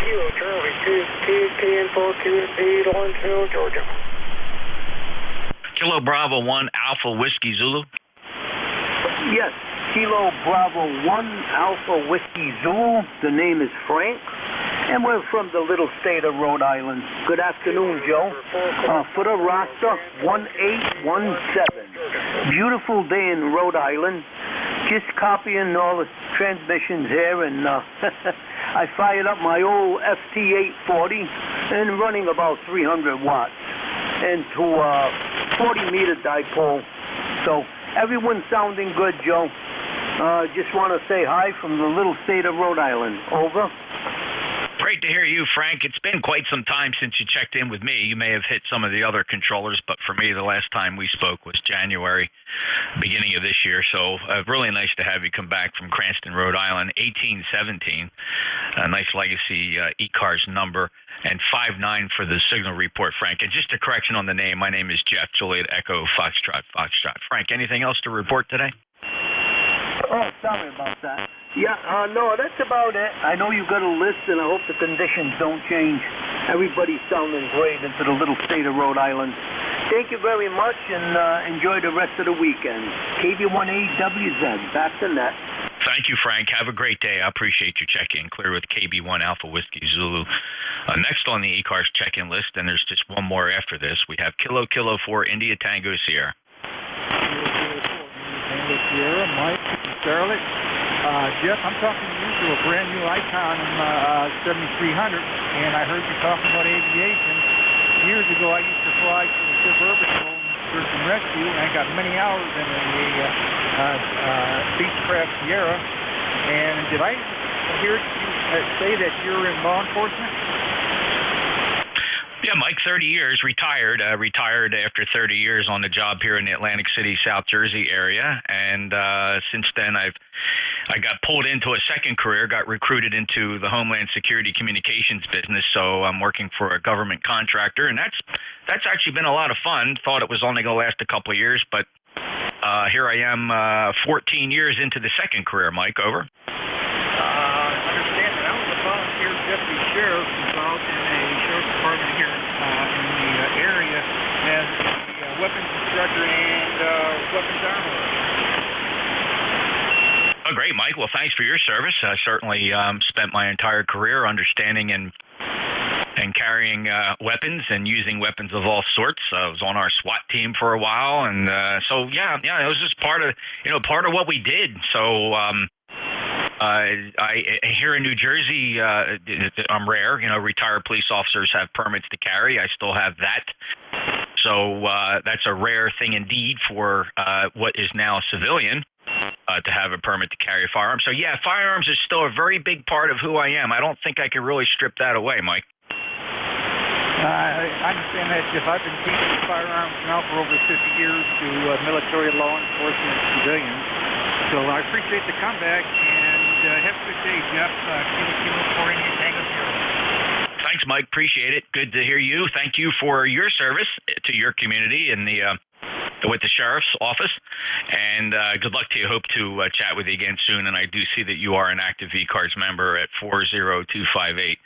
Kilo Charlie 2, KN42, Lawrenceville, Georgia. Kilo Bravo 1, Alpha Whiskey Zulu. Yes, Kilo Bravo 1, Alpha Whiskey Zulu. The name is Frank, and we're from the little state of Rhode Island. Good afternoon, Joe. For the roster, 1817. Beautiful day in Rhode Island. Just copying all the transmissions here, and I fired up my old FT840 and running about 300 watts into a 40-meter dipole. So everyone's sounding good, Joe. Just want to say hi from the little state of Rhode Island. Over. Great to hear you, Frank. It's been quite some time since you checked in with me. You may have hit some of the other controllers, but for me, the last time we spoke was January, beginning of this year. So really nice to have you come back from Cranston, Rhode Island, 1817. A nice legacy ECARS number, and 59 for the signal report, Frank. And just a correction on the name, my name is Jeff, Juliet Echo, Foxtrot. Frank, anything else to report today? Oh, sorry about that. Yeah, no, that's about it. I know you got a list, and I hope the conditions don't change. Everybody's sounding great into the little state of Rhode Island. Thank you very much, and enjoy the rest of the weekend. KB1AWZ, back to net. Thank you, Frank. Have a great day. I appreciate your check-in. Clear with KB1 Alpha Whiskey Zulu. Next on the ECARS check-in list, and there's just one more after this, we have Kilo 4 India Tango Sierra. Tango Sierra, Mike, Charlotte. Jeff, I'm talking to you through a brand new Icon 7300, and I heard you talking about aviation. Years ago, I used to fly for the Suburban Search and Rescue, and I got many hours in a Beechcraft Sierra. And did I hear you say that you're in law enforcement? Yeah, Mike, 30 years, retired. Retired after 30 years on the job here in the Atlantic City, South Jersey area. And since then, I got pulled into a second career, got recruited into the Homeland Security Communications business. So I'm working for a government contractor, and that's actually been a lot of fun. Thought it was only going to last a couple of years, but here I am 14 years into the second career, Mike, over. Understand that I was a volunteer deputy sheriff involved in a sheriff's department here in the area as a weapons instructor and weapons armor. Oh, great, Mike. Well, thanks for your service. I certainly spent my entire career understanding and carrying weapons and using weapons of all sorts. I was on our SWAT team for a while, and so yeah, it was just part of what we did. So I here in New Jersey, I'm rare. Retired police officers have permits to carry. I still have that. So that's a rare thing indeed for what is now a civilian to have a permit to carry a firearm. So yeah, firearms is still a very big part of who I am. I don't think I can really strip that away, Mike. I understand that, Jeff. I've been teaching firearms now for over 50 years to military, law enforcement, and civilians. So I appreciate the comeback, and have a good day, Jeff. Kilo 4 India Tango Sierra. Thanks, Mike. Appreciate it. Good to hear you. Thank you for your service to your community and with the sheriff's office. And good luck to you. Hope to chat with you again soon. And I do see that you are an active ECARS member at 40258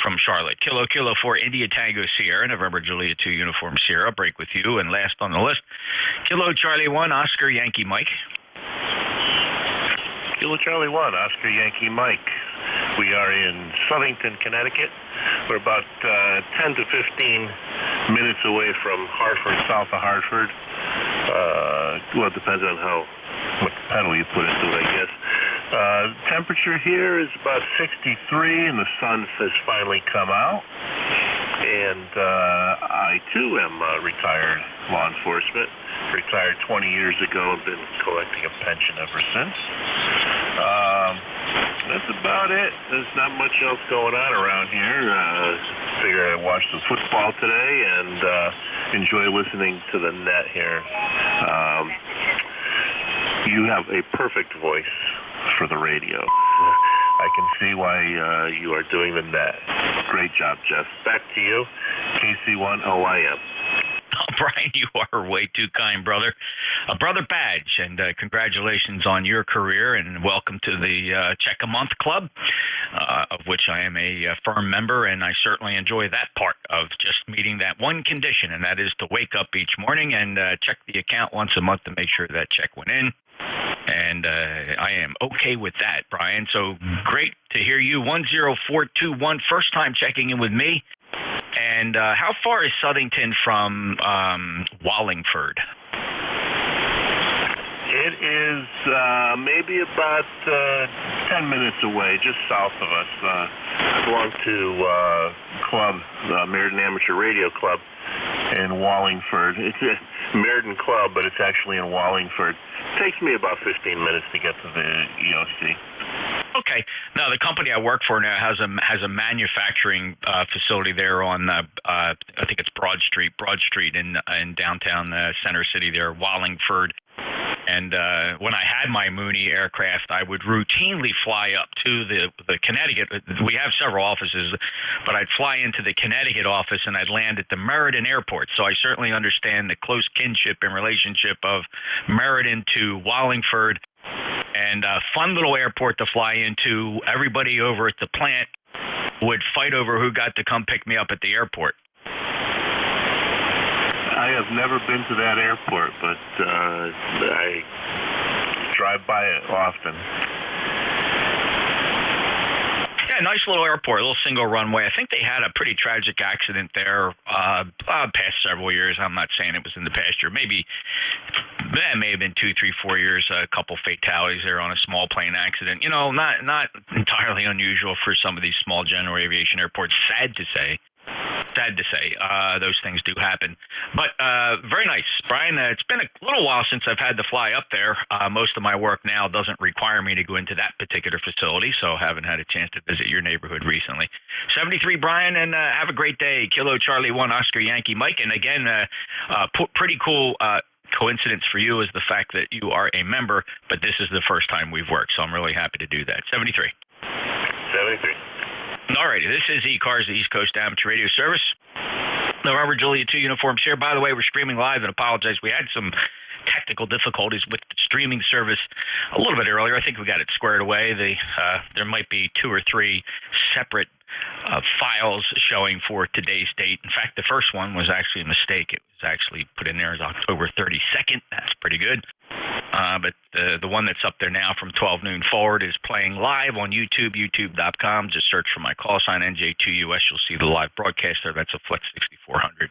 from Charlotte. Kilo 4 India Tango Sierra, November Juliet 2 Uniform Sierra. Break with you. And last on the list, Kilo Charlie 1 Oscar Yankee Mike. Kilo Charlie 1 Oscar Yankee Mike. We are in Southington, Connecticut. We're about 10 to 15 minutes away from Hartford, south of Hartford. Well, it depends on what pedal you put into it, I guess. Temperature here is about 63, and the sun has finally come out. And I, too, am retired law enforcement. Retired 20 years ago. I've been collecting a pension ever since. That's about it. There's not much else going on around here. Figured I'd watch some football today and enjoy listening to the net here. You have a perfect voice for the radio. I can see why you are doing the net. Great job, Jeff. Back to you, KC1OIM. Oh, Brian, you are way too kind, brother. A brother badge, and congratulations on your career, and welcome to the Check a Month Club, of which I am a firm member, and I certainly enjoy that part of just meeting that one condition, and that is to wake up each morning and check the account once a month to make sure that check went in. And I am okay with that, Brian. So great to hear you. 10421, first time checking in with me. And how far is Southington from Wallingford? It is maybe about 10 minutes away, just south of us. I belong to club, the Meriden Amateur Radio Club in Wallingford. It's a Meriden Club, but it's actually in Wallingford. It takes me about 15 minutes to get to the EOC. Okay. Now, the company I work for now has a manufacturing facility there on I think it's Broad Street in downtown Center City there, Wallingford. And when I had my Mooney aircraft, I would routinely fly up to the Connecticut. We have several offices, but I'd fly into the Connecticut office and I'd land at the Meriden Airport. So I certainly understand the close kinship and relationship of Meriden to Wallingford. And fun little airport to fly into. Everybody over at the plant would fight over who got to come pick me up at the airport. I have never been to that airport, but I drive by it often. Yeah, nice little airport, a little single runway. I think they had a pretty tragic accident there past several years. I'm not saying it was in the past year. Maybe that may have been 2, 3, 4 years. A couple fatalities there on a small plane accident. You know, not entirely unusual for some of these small general aviation airports. Sad to say. Those things do happen. But very nice, Brian. It's been a little while since I've had to fly up there. Most of my work now doesn't require me to go into that particular facility, so haven't had a chance to visit your neighborhood recently. 73, Brian, and have a great day. Kilo Charlie 1 Oscar Yankee Mike. And again, pretty cool coincidence for you is the fact that you are a member, but this is the first time we've worked, so I'm really happy to do that. 73. All righty, this is ECARS, the East Coast Amateur Radio Service. November Julia 2 uniforms here. By the way, we're streaming live, and apologize. We had some technical difficulties with the streaming service a little bit earlier. I think we got it squared away. There might be 2 or 3 separate files showing for today's date. In fact, the first one was actually a mistake. It was actually put in there as October 32nd. That's pretty good. But the one that's up there now from 12 noon forward is playing live on YouTube, youtube.com. Just search for my call sign, NJ2US. You'll see the live broadcast there. That's a Flex 6400.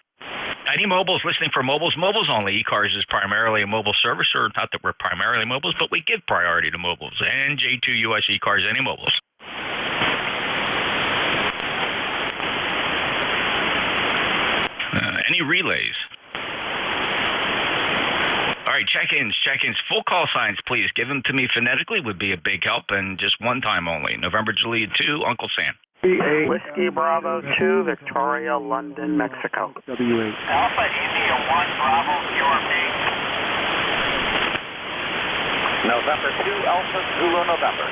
Any mobiles listening for mobiles only. ECARS is primarily a mobile service, or not that we're primarily mobiles, but we give priority to mobiles. NJ2US ECARS, any mobiles. Any relays? All right, check-ins. Full call signs, please. Give them to me phonetically would be a big help, and just one time only. November Julia 2, Uncle Sam. Whiskey Bravo 2, Victoria, London, Mexico. Alpha India 1, Bravo, QRP. November 2, Alpha Zulu, November.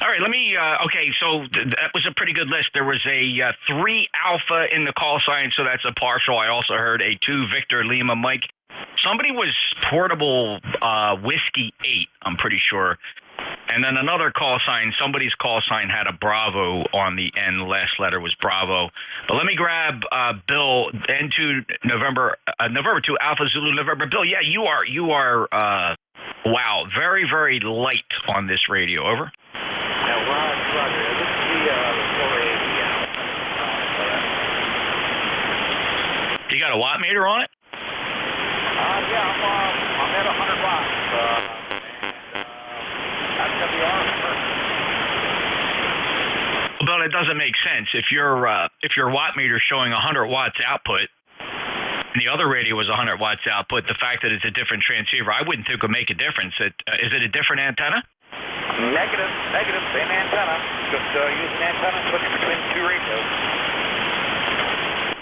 All right, let me, okay, so that was a pretty good list. There was a 3 Alpha in the call sign, so that's a partial. I also heard a 2 Victor Lima Mike. Somebody was portable Whiskey 8, I'm pretty sure. And then another call sign, somebody's call sign had a Bravo on the end. The last letter was Bravo. But let me grab Bill, N2 November 2 Alpha Zulu November. Bill, yeah, you are wow, very, very light on this radio. Over. Roger. This is the 480. You got a watt meter on it? Yeah, I'm at 100 watts. That's going to be on first. But it doesn't make sense. If your watt meter is showing 100 watts output, and the other radio was 100 watts output, the fact that it's a different transceiver, I wouldn't think would make a difference. Is it a different antenna? Negative, same antenna. Just use an antenna switching between the 2 radios.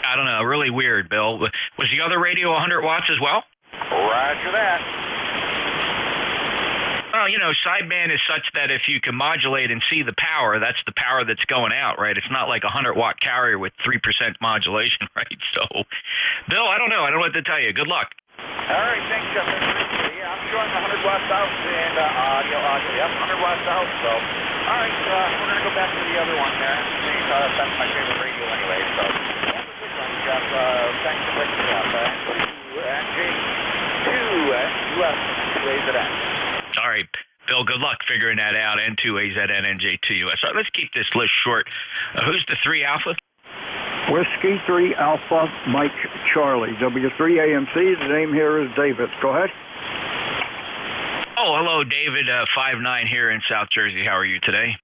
I don't know, really weird, Bill. Was the other radio 100 watts as well? Roger that. Well, you know, sideband is such that if you can modulate and see the power, that's the power that's going out, right? It's not like a 100-watt carrier with 3% modulation, right? So, Bill, I don't know. I don't know what to tell you. Good luck. All right, thanks, Jeff. Yeah, I'm showing 100 watts out and audio. Yep, 100 watts out. So, all right, we're going to go back to the other one there. That's my favorite radio anyway. So, have a good one, Jeff. Thanks for picking me up. NJ2US AZN. All right, Bill, good luck figuring that out. N2AZN, NJ2US. All right, let's keep this list short. Who's the 3 Alpha? Whiskey 3 Alpha Mike Charlie, W3AMC. The name here is David. Go ahead. Oh, hello, David, 5'9" here in South Jersey. How are you today?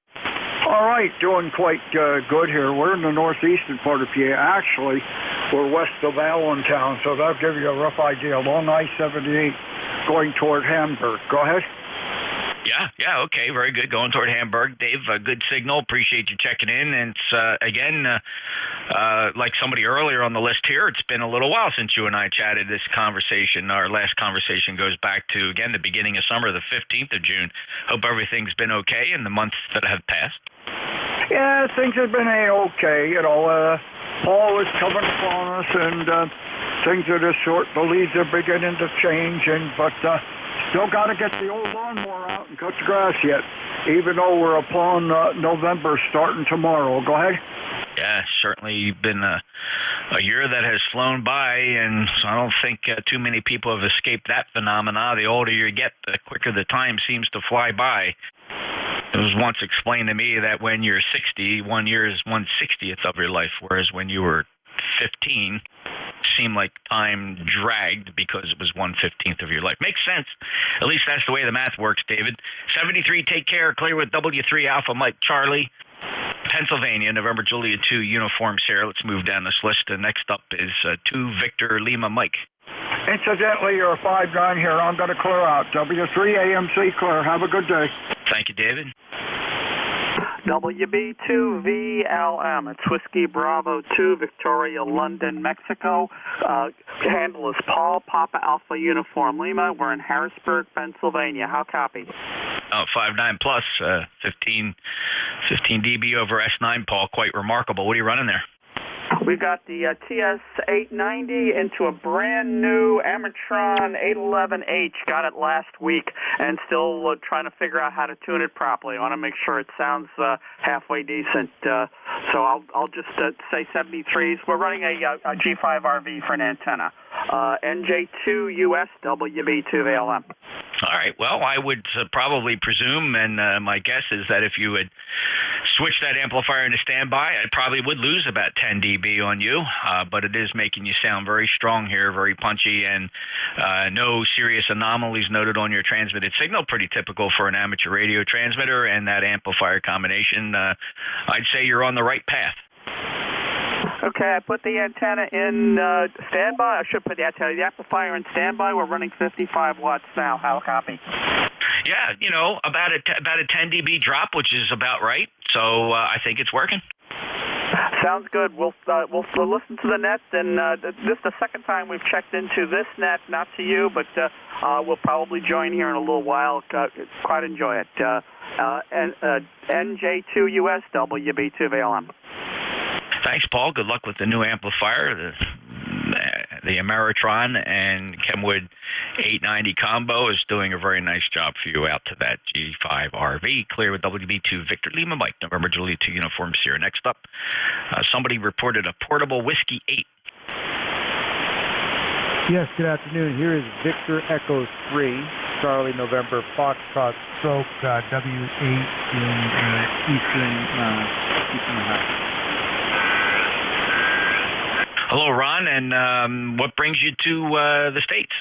All right, doing quite good here. We're in the northeastern part of PA. Actually, we're west of Allentown, so that'll give you a rough idea. Along I-78 going toward Hamburg. Go ahead. Yeah, okay, very good. Going toward Hamburg. Dave, good signal. Appreciate you checking in. And it's, again, like somebody earlier on the list here, it's been a little while since you and I chatted. This conversation, our last conversation goes back to, again, the beginning of summer, the 15th of June. Hope everything's been okay in the months that have passed. Yeah, things have been okay. You know, fall is coming upon us, and things are just short. The leaves are beginning to change, but Still got to get the old lawnmower out and cut the grass yet, even though we're upon November starting tomorrow. Go ahead. Yeah, certainly been a year that has flown by, and I don't think too many people have escaped that phenomena. The older you get, the quicker the time seems to fly by. It was once explained to me that when you're 60, 1 year is 1/60th of your life, whereas when you were 15, seemed like time dragged because it was 1/15th of your life. Makes sense. At least that's the way the math works, David. 73, take care. Clear with W3 Alpha Mike Charlie. Pennsylvania, November Juliet 2, Uniform Sierra. Let's move down this list. Next up is 2 Victor Lima Mike. Incidentally, you're a 5-9 here. I'm going to clear out. W3 AMC clear. Have a good day. Thank you, David. WB2VLM. It's Whiskey Bravo 2, Victoria, London, Mexico. Handle is Paul, Papa Alpha Uniform Lima. We're in Harrisburg, Pennsylvania. How copy? 5.9 plus, 15 dB over S9, Paul. Quite remarkable. What are you running there? We've got the TS890 into a brand new Amatron 811H. Got it last week and still trying to figure out how to tune it properly. I want to make sure it sounds halfway decent. So I'll just say 73s. We're running a G5RV for an antenna. NJ2US WB2VLM. All right. Well, I would probably presume, and my guess is that if you would switch that amplifier into standby, I probably would lose about 10 dB on you, but it is making you sound very strong here, very punchy, and no serious anomalies noted on your transmitted signal. Pretty typical for an amateur radio transmitter, and that amplifier combination, I'd say you're on the right path. Okay, I put the antenna in standby. I should put the amplifier in standby. We're running 55 watts now. How copy? Yeah, you know, about a 10 dB drop, which is about right. So I think it's working. Sounds good. We'll listen to the net, and this is the second time we've checked into this net, not to you, but we'll probably join here in a little while. Quite enjoy it. NJ2US WB2VLM. Thanks, Paul. Good luck with the new amplifier, the Ameritron and Kenwood 890 combo is doing a very nice job for you out to that G5RV. Clear with WB2 Victor Lima Mike, November Juliet 2 Uniform Sierra. Next up, somebody reported a portable Whiskey 8. Yes, good afternoon. Here is Victor Echo 3, Charlie November Foxtrot Stroke W8 in Eastern Ohio. Hello, Ron, and what brings you to the States?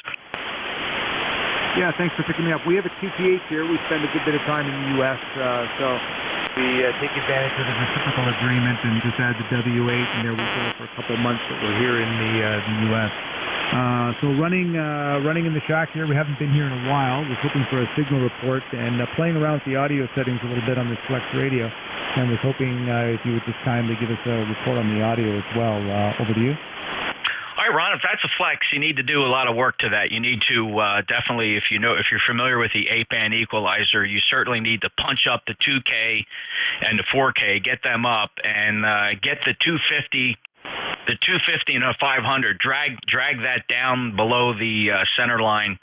Yeah, thanks for picking me up. We have a TPH here. We spend a good bit of time in the U.S., so we take advantage of the reciprocal agreement and just add the W8, and there we go for a couple of months that we're here in the U.S. So running in the shack here. We haven't been here in a while. We're hoping for a signal report and playing around with the audio settings a little bit on this Flex radio. And was hoping if you would just kindly give us a report on the audio as well. Over to you. All right, Ron, if that's a Flex, you need to do a lot of work to that. You need to definitely, if you're familiar with the 8-band equalizer, you certainly need to punch up the 2K and the 4K, get them up, and get the 250 and a 500. Drag that down below the center line.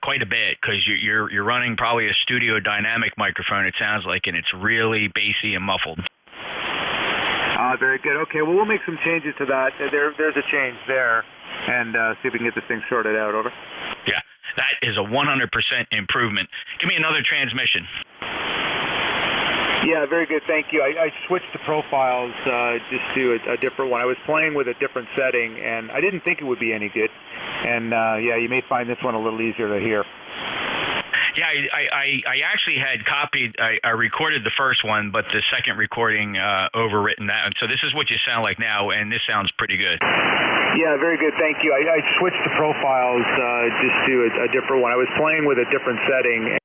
Quite a bit, because you're running probably a studio dynamic microphone, it sounds like, and it's really bassy and muffled. Very good. Okay, well, we'll make some changes to that. There's a change there, and see if we can get this thing sorted out. Over. Yeah, that is a 100% improvement. Give me another transmission. Yeah, very good. Thank you. I switched the profiles just to a different one. I was playing with a different setting, and I didn't think it would be any good. And, yeah, you may find this one a little easier to hear. Yeah, I actually had copied, I recorded the first one, but the second recording overwritten that. And so this is what you sound like now, and this sounds pretty good. Yeah, very good. Thank you. I switched the profiles just to a different one. I was playing with a different setting.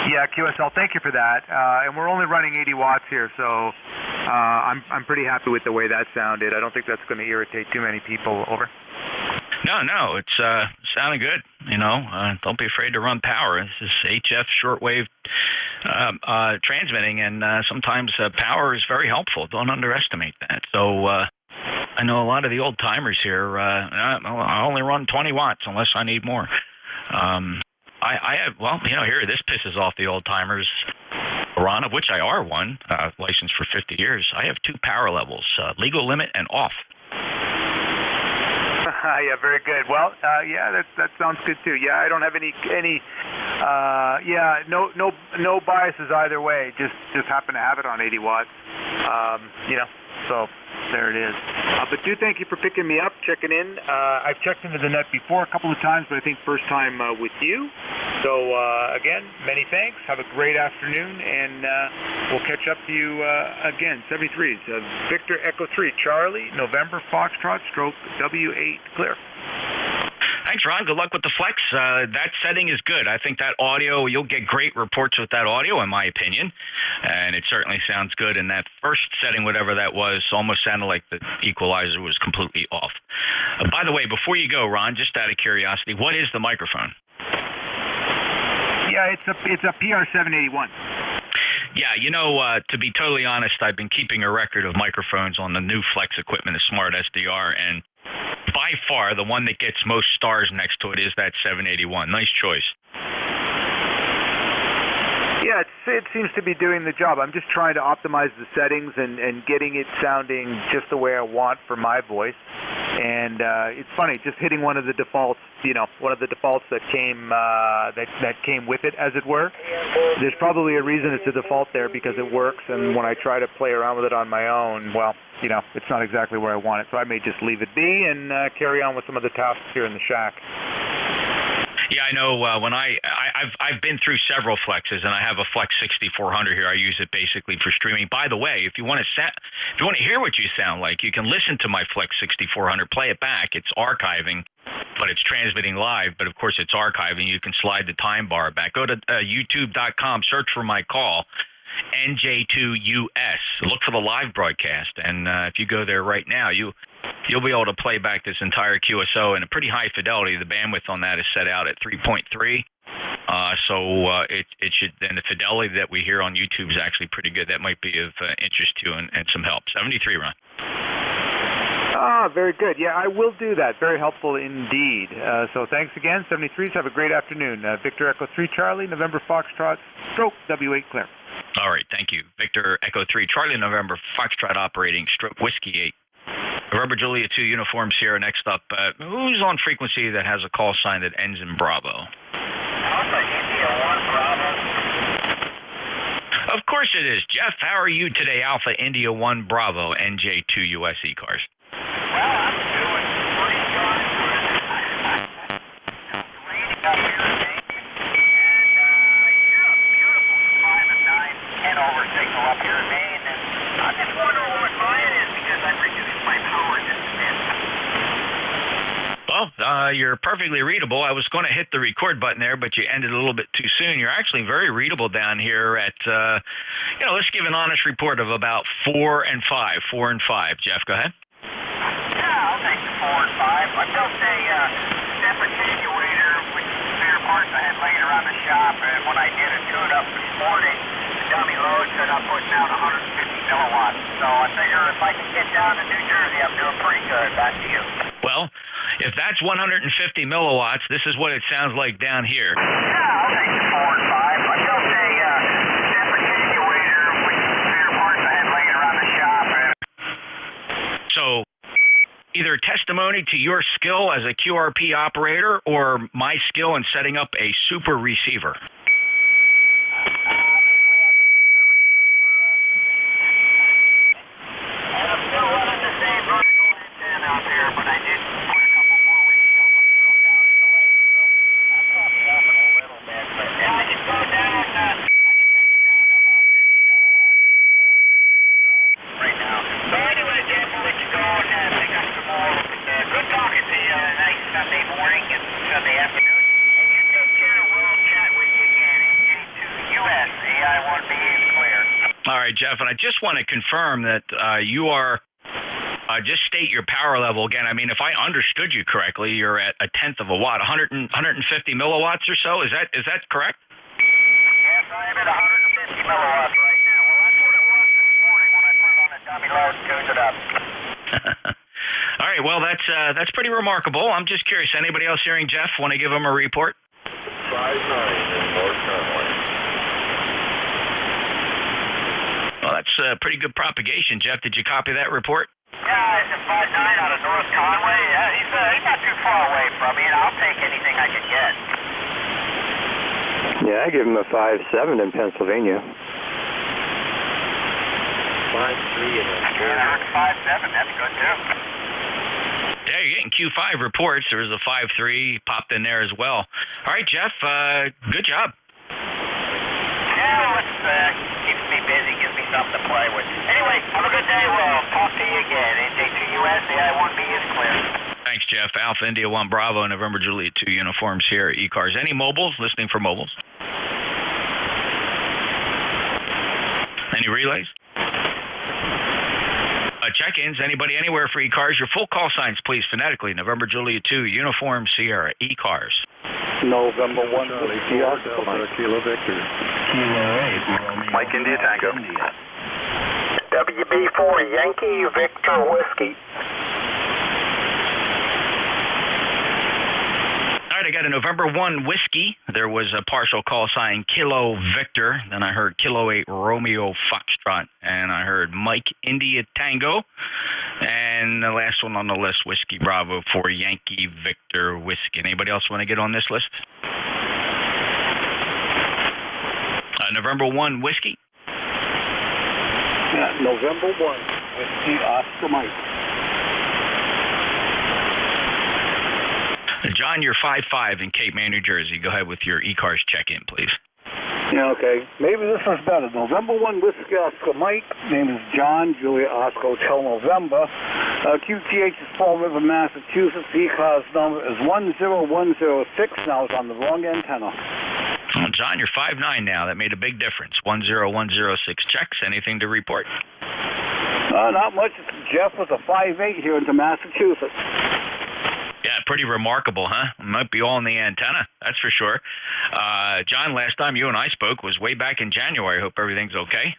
Yeah, QSL, thank you for that. And we're only running 80 watts here, so I'm pretty happy with the way that sounded. I don't think that's going to irritate too many people. Over. No, it's sounding good. Don't be afraid to run power. This is HF shortwave transmitting, and sometimes power is very helpful. Don't underestimate that. So I know a lot of the old timers here. I only run 20 watts unless I need more. I have, well, here, this pisses off the old timers. Ron, of which I are one, licensed for 50 years. I have 2 power levels, legal limit and off. Yeah, very good. Well, yeah, that sounds good too. Yeah, I don't have any no biases either way. Just happen to have it on 80 watts. So there it is. But do thank you for picking me up, checking in. I've checked into the net before a couple of times, but I think first time with you. So again, many thanks. Have a great afternoon, and we'll catch up to you again. 73s, Victor Echo 3, Charlie, November Foxtrot, stroke W8, clear. Thanks, Ron. Good luck with the Flex. That setting is good. I think that audio, you'll get great reports with that audio, in my opinion, and it certainly sounds good. And that first setting, whatever that was, almost sounded like the equalizer was completely off. By the way, before you go, Ron, just out of curiosity, what is the microphone? Yeah, it's a PR781. Yeah, to be totally honest, I've been keeping a record of microphones on the new Flex equipment, the Smart SDR, and by far the one that gets most stars next to it is that 781. Nice choice. Yeah, it seems to be doing the job. I'm just trying to optimize the settings and getting it sounding just the way I want for my voice. And it's funny, just hitting one of the defaults, that came that came with it, as it were. There's probably a reason it's a default there, because it works. And when I try to play around with it on my own, well, it's not exactly where I want it. So I may just leave it be and carry on with some of the tasks here in the shack. Yeah, I know. When I've been through several Flexes, and I have a Flex 6400 here. I use it basically for streaming. By the way, if you want to hear what you sound like, you can listen to my Flex 6400, play it back. It's archiving, but it's transmitting live. But of course, it's archiving. You can slide the time bar back. Go to YouTube.com, search for my call, NJ2US. Look for the live broadcast, and if you go there right now, you'll be able to play back this entire QSO in a pretty high fidelity. The bandwidth on that is set out at 3.3, so it should. And the fidelity that we hear on YouTube is actually pretty good. That might be of interest to you and some help. 73, Ron. Very good. Yeah, I will do that. Very helpful indeed. So thanks again, 73s. Have a great afternoon. Victor Echo 3, Charlie, November Foxtrot, stroke W8, clear. All right, thank you. Victor Echo 3, Charlie, November Foxtrot operating, stroke Whiskey 8. November Juliet 2, Uniform Sierra. Next up, who's on frequency that has a call sign that ends in Bravo? Alpha India 1 Bravo. Of course it is. Jeff, how are you today? Alpha India 1 Bravo, NJ2US ECARS. Well, I'm doing pretty darn good. It's raining up here today, and beautiful 5 and 9, 10 over signal up here in Maine, and I'm just wondering what mine is, because I've reduced my power just a bit. Well, you're perfectly readable. I was going to hit the record button there, but you ended a little bit too soon. You're actually very readable down here at, let's give an honest report of about 4 and 5. 4 and 5. Jeff, go ahead. Yeah, I'll take the 4 and 5. I built a step attenuator with spare parts I had laying around the shop, and when I did a tune-up this morning, the dummy load said I'm putting out 150 milliwatts. So I figure if I can get down to New Jersey, I'm doing pretty good. Back to you. Well, if that's 150 milliwatts, this is what it sounds like down here. Yeah, I'll take the 4 and 5. I built a step attenuator with spare parts I had laying around the shop. So either testimony to your skill as a QRP operator or my skill in setting up a super receiver. I'm still running the same vertical antenna out there, but I did put a couple more radios I'm throwing down in the lake, so I'm probably upping a little bit. But yeah, I can go down, I can take it down to about 50 milliwatts as well as this signal goes right now. So anyway, Jeff, I'll let you go and pick up some more. Good talking to you. Nice Sunday morning and Sunday afternoon. And you take care. We'll chat with you again. NJ2US, AI1B is clear. All right, Jeff, and I just want to confirm that you are, just state your power level again. I mean, if I understood you correctly, you're at a tenth of a watt, 150 milliwatts or so. Is that correct? Yes, I am at 150 milliwatts right now. Well, that's what it was this morning when I put it on the dummy load and tuned it up. right. Well, that's pretty remarkable. I'm just curious. Anybody else hearing Jeff want to give him a report? 5-9 in North Conway. Well, that's pretty good propagation, Jeff. Did you copy that report? Yeah, it's a 5-9 out of North Conway. He's not too far away from me, and I'll take anything I can get. Yeah, I give him a 5-7 in Pennsylvania. 5-3 in Australia. I heard 5-7. That's good, too. Yeah, you're getting Q5 reports. There was a 5-3 popped in there as well. All right, Jeff, good job. Yeah, keeps me busy, gives me something to play with. Anyway, have a good day. We'll talk to you again. NJ2US, the I-1B is clear. Thanks, Jeff. Alpha India 1 Bravo, November Juliet 2 uniforms here at ECARS. Any mobiles? Listening for mobiles? Any relays? Check-ins. Anybody anywhere for ECARS? Your full call signs, please, phonetically. November Juliet 2 uniform Sierra ECARS. November 1 Whiskey Oscar Kilo Victor. Mike India Tango. WB4 Yankee Victor Whiskey. All right, I got a November 1 Whiskey. There was a partial call sign Kilo Victor. Then I heard Kilo 8 Romeo Foxtrot. And I heard Mike India Tango. And the last one on the list, Whiskey Bravo for Yankee Victor Whiskey. Anybody else want to get on this list? November 1 Whiskey. Yeah, November 1 Whiskey Oscar Mike. John, you're 5-5 in Cape May, New Jersey. Go ahead with your ECARS check-in, please. Yeah, okay. Maybe this one's better. November 1 Whiskey Oscar Mike. Name is John Julia Oscar Hotel November. QTH is Fall River, Massachusetts. ECARS number is 10106. Now it's on the wrong antenna. Well, John, you're 5-9 now. That made a big difference. 10106 checks. Anything to report? Not much. Jeff was a 5-8 here into Massachusetts. Yeah, pretty remarkable, huh? Might be all in the antenna, that's for sure. John, last time you and I spoke was way back in January. Hope everything's okay.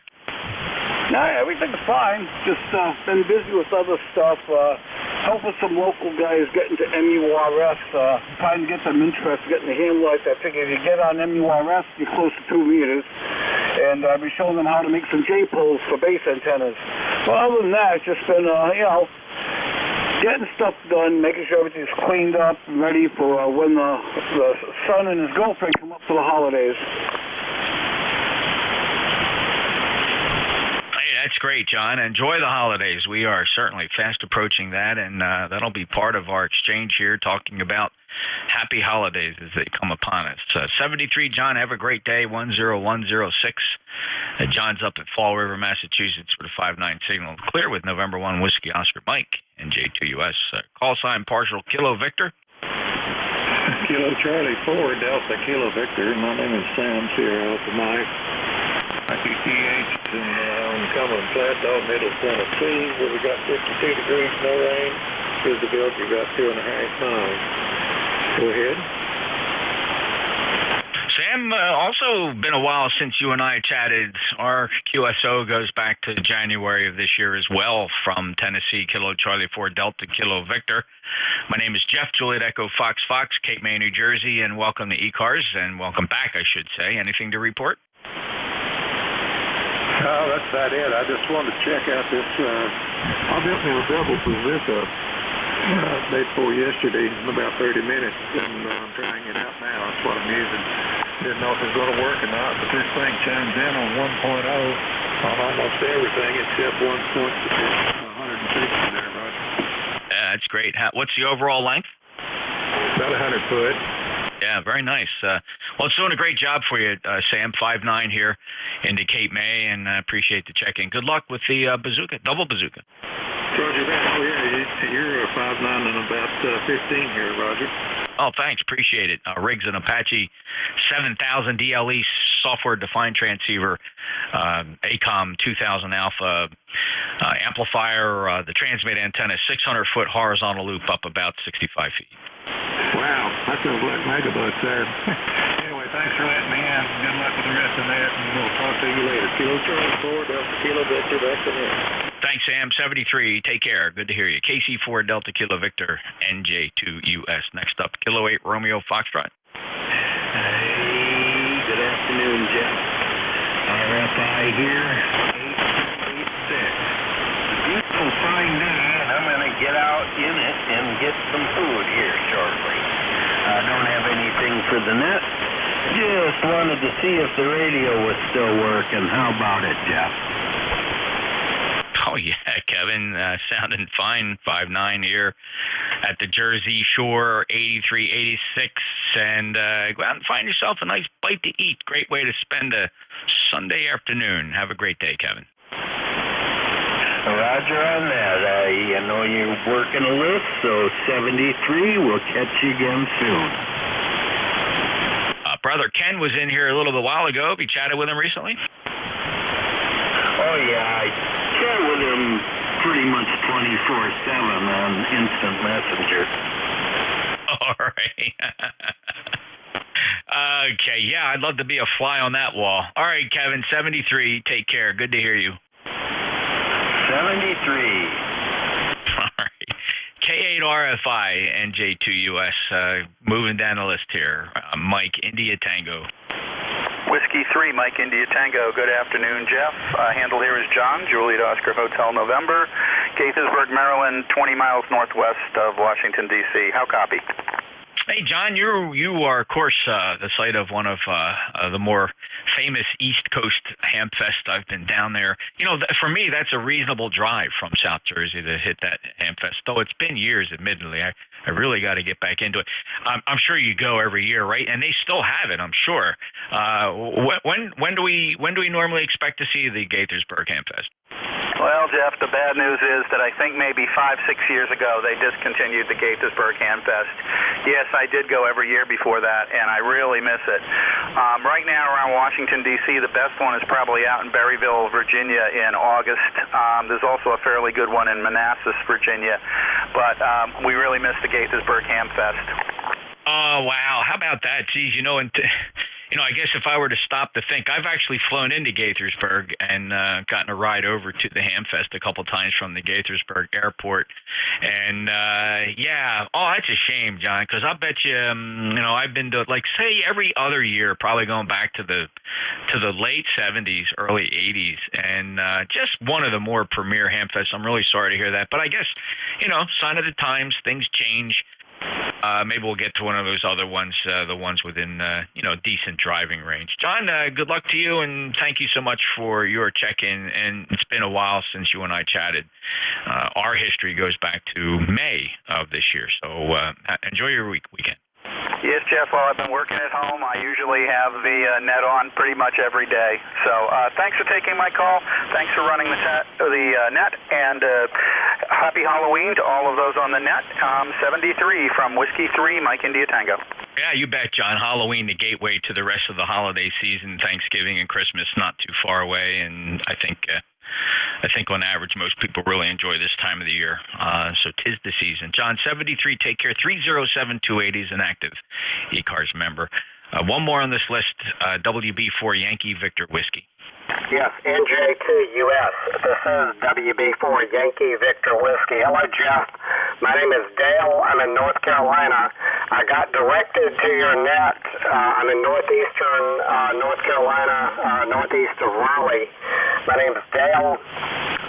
No, everything's fine. Just been busy with other stuff. Helping some local guys get into MURS, trying to get them interested, getting the hand lights. I figure if you get on MURS, you're close to 2 meters. And I'll be showing them how to make some J-poles for base antennas. Well, other than that, it's just been, getting stuff done, making sure everything's cleaned up and ready for when the son and his girlfriend come up for the holidays. That's great, John. Enjoy the holidays. We are certainly fast approaching that, and that'll be part of our exchange here, talking about happy holidays as they come upon us. 73, John, have a great day. 10106. John's up at Fall River, Massachusetts with a 5-9 signal. Clear with November 1 Whiskey Oscar Mike and NJ2US. Call sign partial Kilo Victor. Kilo Charlie 4 Delta Kilo Victor. My name is Sam Sierra Alpha Mike. IPTH in Cumberland Plateau, Middle Tennessee, where we got 52 degrees, no rain. Visibility about 2.5 miles. Go ahead. Sam, also been a while since you and I chatted. Our QSO goes back to January of this year as well, from Tennessee, Kilo Charlie 4 Delta Kilo Victor. My name is Jeff, Juliet Echo Fox, Cape May, New Jersey, and welcome to ECARS, and welcome back, I should say. Anything to report? That's about it. I just wanted to check out this. I've been in a double bazooka day before yesterday in about 30 minutes, and I'm trying it out now. That's what I'm using. Didn't know if it was going to work or not, but this thing chimes in on 1.0 on almost everything except 1.160 there, Roger. Yeah, that's great. What's the overall length? About 100 foot. Yeah, very nice. Well, it's doing a great job for you, Sam. 5-9 here into Cape May, and I appreciate the check-in. Good luck with the bazooka, double bazooka. Roger that. Oh, yeah, you're 5'9" and about 15 here, Roger. Oh, thanks. Appreciate it. Riggs an Apache 7000 DLE software-defined transceiver, ACOM 2000 alpha amplifier. The transmit antenna, 600-foot horizontal loop up about 65 feet. Wow, that's a black megabyte there. Anyway, thanks for letting me in. Good luck with the rest of that, and we'll talk to you later. Kilo Charlie 4, Delta Kilo Victor, back to me. Thanks, Sam. 73. Take care. Good to hear you. KC4 Delta Kilo Victor, NJ2US. Next up, Kilo 8 Romeo Foxtrot. Hey, good afternoon, Jeff. RFI here, 886. You can find me, and I'm going to get out in it and get some food here shortly. I don't have anything for the net. Just wanted to see if the radio was still working. How about it, Jeff? Oh, yeah, Kevin, sounding fine. 5'9" here at the Jersey Shore, 83, 86. And go out and find yourself a nice bite to eat. Great way to spend a Sunday afternoon. Have a great day, Kevin. Roger on that. I know you're working a list, so 73. We'll catch you again soon. Brother Ken was in here a little bit while ago. Have you chatted with him recently? Oh, yeah. I chat with him pretty much 24/7 on Instant Messenger. All right. Okay, yeah, I'd love to be a fly on that wall. All right, Kevin, 73. Take care. Good to hear you. 73. All right. K8RFI, NJ2US, moving down the list here. Mike, India Tango. Whiskey 3, Mike India Tango. Good afternoon, Jeff. Handle here is John, Juliet Oscar Hotel November, Gaithersburg, Maryland, 20 miles northwest of Washington, D.C. How copy? Hey, John, you are, of course, the site of one of the more famous East Coast Ham Fest. I've been down there. You know, for me, that's a reasonable drive from South Jersey to hit that Ham Fest. Though it's been years, admittedly. I really got to get back into it. I'm sure you go every year, right? And they still have it, I'm sure. When do we normally expect to see the Gaithersburg Ham Fest? Well, Jeff, the bad news is that I think maybe 5-6 years ago they discontinued the Gaithersburg Ham Fest. Yes, I did go every year before that, and I really miss it. Right now around Washington, D.C., the best one is probably out in Berryville, Virginia in August. There's also a fairly good one in Manassas, Virginia. But we really miss the Gaithersburg Ham Fest. Oh, wow. How about that? Geez, I guess if I were to stop to think, I've actually flown into Gaithersburg and gotten a ride over to the Hamfest a couple times from the Gaithersburg airport. And, that's a shame, John, because I bet you, I've been to, say, every other year, probably going back to the late 70s, early 80s, and just one of the more premier Hamfests. I'm really sorry to hear that. But I guess, sign of the times, things change. Maybe we'll get to one of those other ones, the ones within, decent driving range. John, good luck to you, and thank you so much for your check-in. And it's been a while since you and I chatted. Our history goes back to May of this year, so enjoy your weekend. Yes, Jeff, while I've been working at home, I usually have the net on pretty much every day. So thanks for taking my call. Thanks for running the net, and happy Halloween to all of those on the net. 73 from Whiskey 3, Mike India Tango. Yeah, you bet, John. Halloween, the gateway to the rest of the holiday season, Thanksgiving and Christmas, not too far away, and I think on average most people really enjoy this time of the year. So 'tis the season. John, 73, take care. 307-280 is an active ECARS member. One more on this list, WB4 Yankee Victor Whiskey. Yes, NJ2US. This is WB4 Yankee Victor Whiskey. Hello, Jeff. My name is Dale. I'm in North Carolina. I got directed to your net. I'm in northeastern North Carolina, northeast of Raleigh. My name is Dale.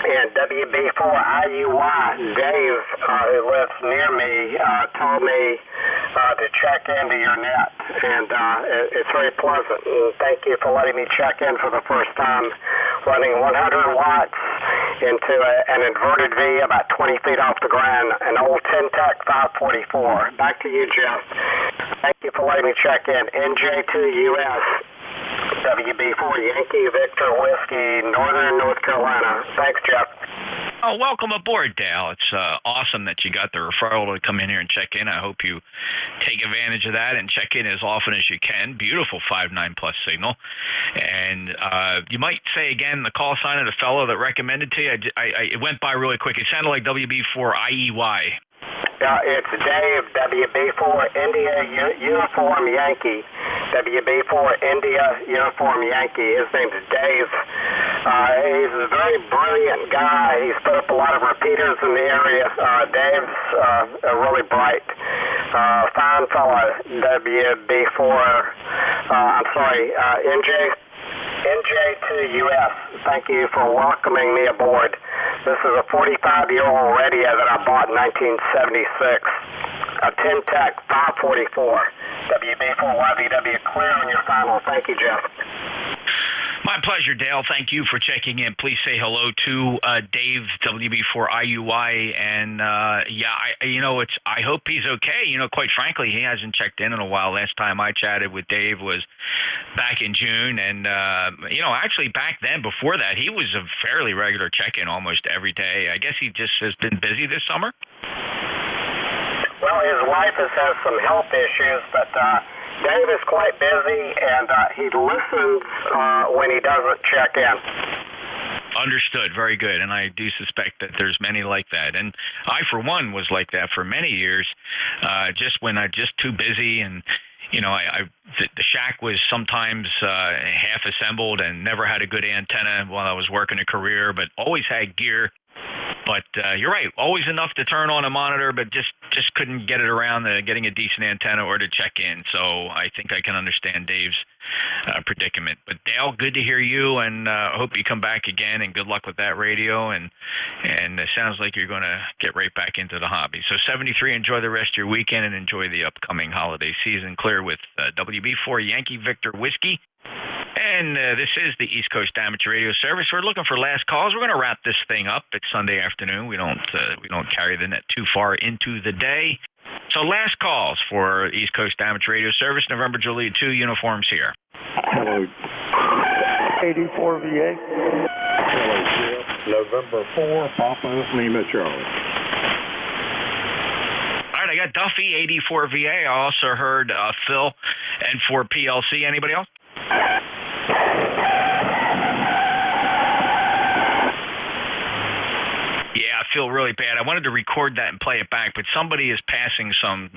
And WB4IUY, Dave, who lives near me, told me to check into your net. And it's very pleasant. And thank you for letting me check in for the first time, running 100 watts into an inverted V about 20 feet off the ground, an old Tech 544. Back to you, Jeff. Thank you for letting me check in. NJ2US, WB4 Yankee Victor Whiskey, Northern North Carolina. Thanks, Jeff. Oh, welcome aboard, Dale. It's awesome that you got the referral to come in here and check in. I hope you take advantage of that and check in as often as you can. Beautiful 5.9 plus signal. And you might say again the call sign of the fellow that recommended to you. It went by really quick. It sounded like WB4IEY. It's Dave, WB4 India Uniform Yankee. WB4 India Uniform Yankee. His name's Dave. He's a very brilliant guy. He's put up a lot of repeaters in the area. Dave's really bright, fine fella. NJ2US. Thank you for welcoming me aboard. This is a 45-year-old radio that I bought in 1976. A Tech 544. WB4YBW clear on your final. Thank you, Jeff. My pleasure, Dale. Thank you for checking in. Please say hello to Dave, WB4IUY, and I hope he's okay. Quite frankly, he hasn't checked in a while. Last time I chatted with Dave was back in June, and actually back then, before that, he was a fairly regular check-in almost every day. I guess he just has been busy this summer. Well, his wife has had some health issues, but Dave is quite busy, and he listens when he doesn't check in. Understood. Very good. And I do suspect that there's many like that. And I, for one, was like that for many years, just when I'm just too busy. And, the shack was sometimes half assembled and never had a good antenna while I was working a career, but always had gear. But you're right, always enough to turn on a monitor, but just couldn't get it around to getting a decent antenna or to check in. So I think I can understand Dave's predicament. But Dale, good to hear you, and I hope you come back again, and good luck with that radio. And it sounds like you're going to get right back into the hobby. So 73, enjoy the rest of your weekend and enjoy the upcoming holiday season. Clear with WB4 Yankee Victor Whiskey. And this is the East Coast Amateur Radio Service. We're looking for last calls. We're going to wrap this thing up. It's Sunday afternoon. We don't carry the net too far into the day. So last calls for East Coast Amateur Radio Service. November Juliet 2 uniforms here. Hello. 84 VA. Hello, Jeff. November 4, Papa Lima Charlie. All right, I got Duffy, 84 VA. I also heard Phil, and for PLC. Anybody else? Yeah, I feel really bad. I wanted to record that and play it back, but somebody is passing some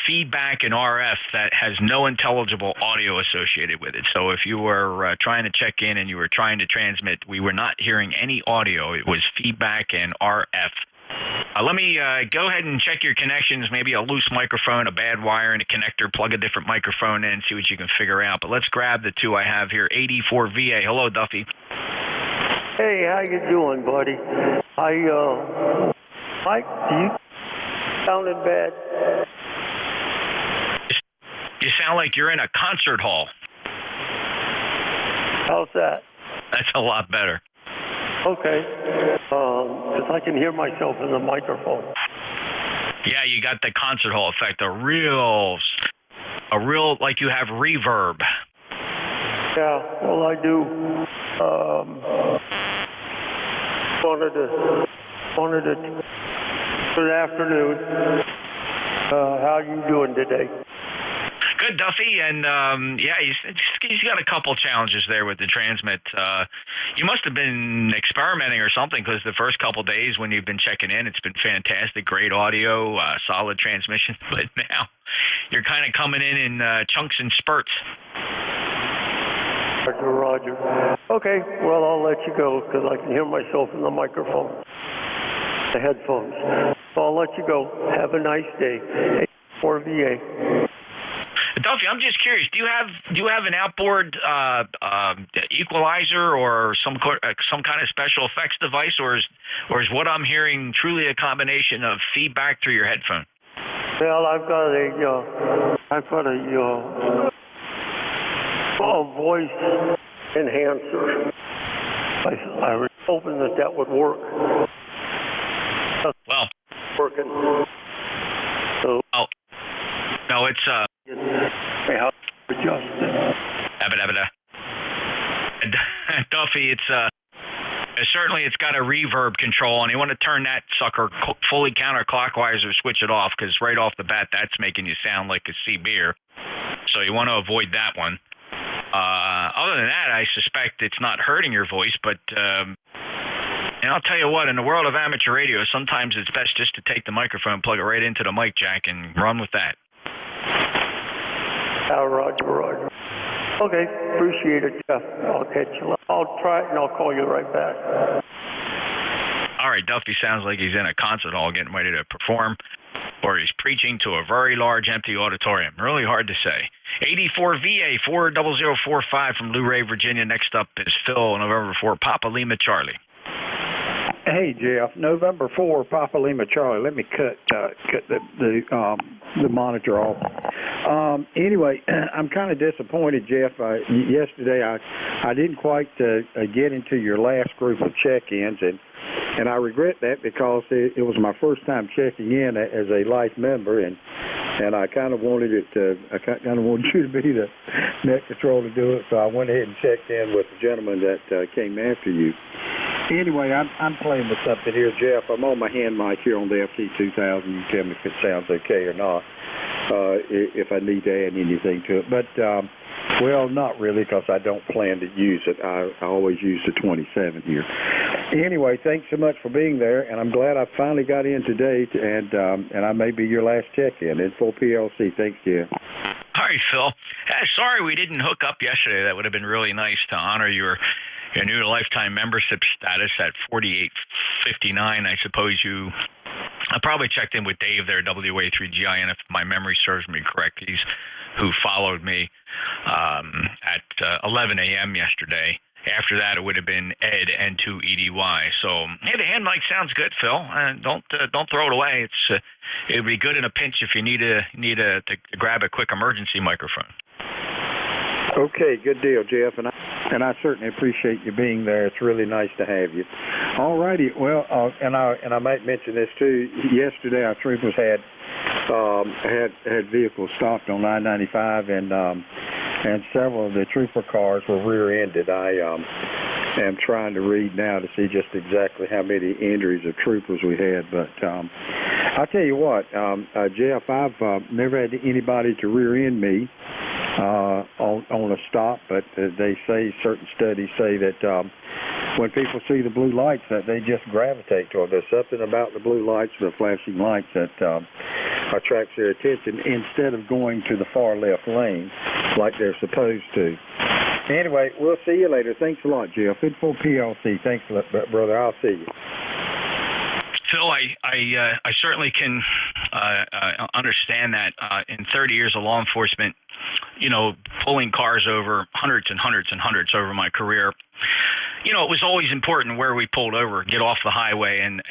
feedback in RF that has no intelligible audio associated with it. So if you were trying to check in and you were trying to transmit, we were not hearing any audio. It was feedback and RF. Let me go ahead and check your connections, maybe a loose microphone, a bad wire, and a connector. Plug a different microphone in, see what you can figure out. But let's grab the two I have here. 84 VA. Hello, Duffy. Hey, how you doing, buddy? Mike, you sounded bad. You sound like you're in a concert hall. How's that? That's a lot better. Okay. Because I can hear myself in the microphone. Yeah, you got the concert hall effect. A real, like you have reverb. Yeah, well, I do. Wanted to. Good afternoon. How you doing today? Good, Duffy, and he's got a couple challenges there with the transmit. You must have been experimenting or something, because the first couple days when you've been checking in, it's been fantastic, great audio, solid transmission. But now you're kind of coming in chunks and spurts. Roger. Okay, well, I'll let you go because I can hear myself in the microphone, the headphones. So I'll let you go. Have a nice day. 84 VA. Duffy, I'm just curious. Do you have an outboard equalizer or some kind of special effects device, or is what I'm hearing truly a combination of feedback through your headphone? Well, I've got a voice enhancer. I was hoping that would work. Well, working. So. Oh. No, it's how adjusted. Duffy, it's certainly it's got a reverb control, and you want to turn that sucker fully counterclockwise or switch it off, because right off the bat that's making you sound like a sea beer. So you want to avoid that one. Other than that, I suspect it's not hurting your voice, but and I'll tell you what, in the world of amateur radio, sometimes it's best just to take the microphone, plug it right into the mic jack, and run with that. Roger. Okay, appreciate it, Jeff. I'll catch you. I'll try it and I'll call you right back. All right, Duffy sounds like he's in a concert hall getting ready to perform, or he's preaching to a very large empty auditorium. Really hard to say. 84 VA 40045 from Luray, Virginia. Next up is Phil, November 4, Papa Lima Charlie. Hey Jeff, November 4, Papa Lima Charlie. Let me cut the monitor off. Anyway, I'm kind of disappointed, Jeff. Yesterday I didn't quite get into your last group of check-ins, and I regret that because it was my first time checking in as a life member, and I kind of wanted you to be the net control to do it, so I went ahead and checked in with the gentleman that came after you. Anyway, I'm playing with something here, Jeff. I'm on my hand mic here on the FT2000. You tell me if it sounds okay or not, if I need to add anything to it. But, well, not really, because I don't plan to use it. I always use the 27 here. Anyway, thanks so much for being there, and I'm glad I finally got in today, and I may be your last check-in. Info PLC. Thanks, Jeff. All right, Phil. Sorry we didn't hook up yesterday. That would have been really nice to honor your new lifetime membership status at 4859. I suppose I probably checked in with Dave there, WA3GIN, if my memory serves me correct. He's who followed me at 11 a.m. yesterday. After that, it would have been Ed N2EDY. So, hey, the hand mic sounds good, Phil. Don't throw it away. It would be good in a pinch if you need to grab a quick emergency microphone. Okay, good deal, Jeff, and I certainly appreciate you being there. It's really nice to have you. All righty. Well, and I might mention this too. Yesterday, our troopers had vehicles stopped on I-95, and several of the trooper cars were rear-ended. I am trying to read now to see just exactly how many injuries of troopers we had, but I'll tell you what, Jeff, I've never had anybody to rear-end me on a stop, but certain studies say that when people see the blue lights, that they just gravitate to it. There's something about the blue lights, the flashing lights, that attracts their attention instead of going to the far left lane like they're supposed to. Anyway, we'll see you later. Thanks a lot, Jeff. Info PLC. Thanks a lot, brother. I'll see you. Phil, I certainly can understand that in 30 years of law enforcement, pulling cars over hundreds and hundreds and hundreds over my career, it was always important where we pulled over, get off the highway, and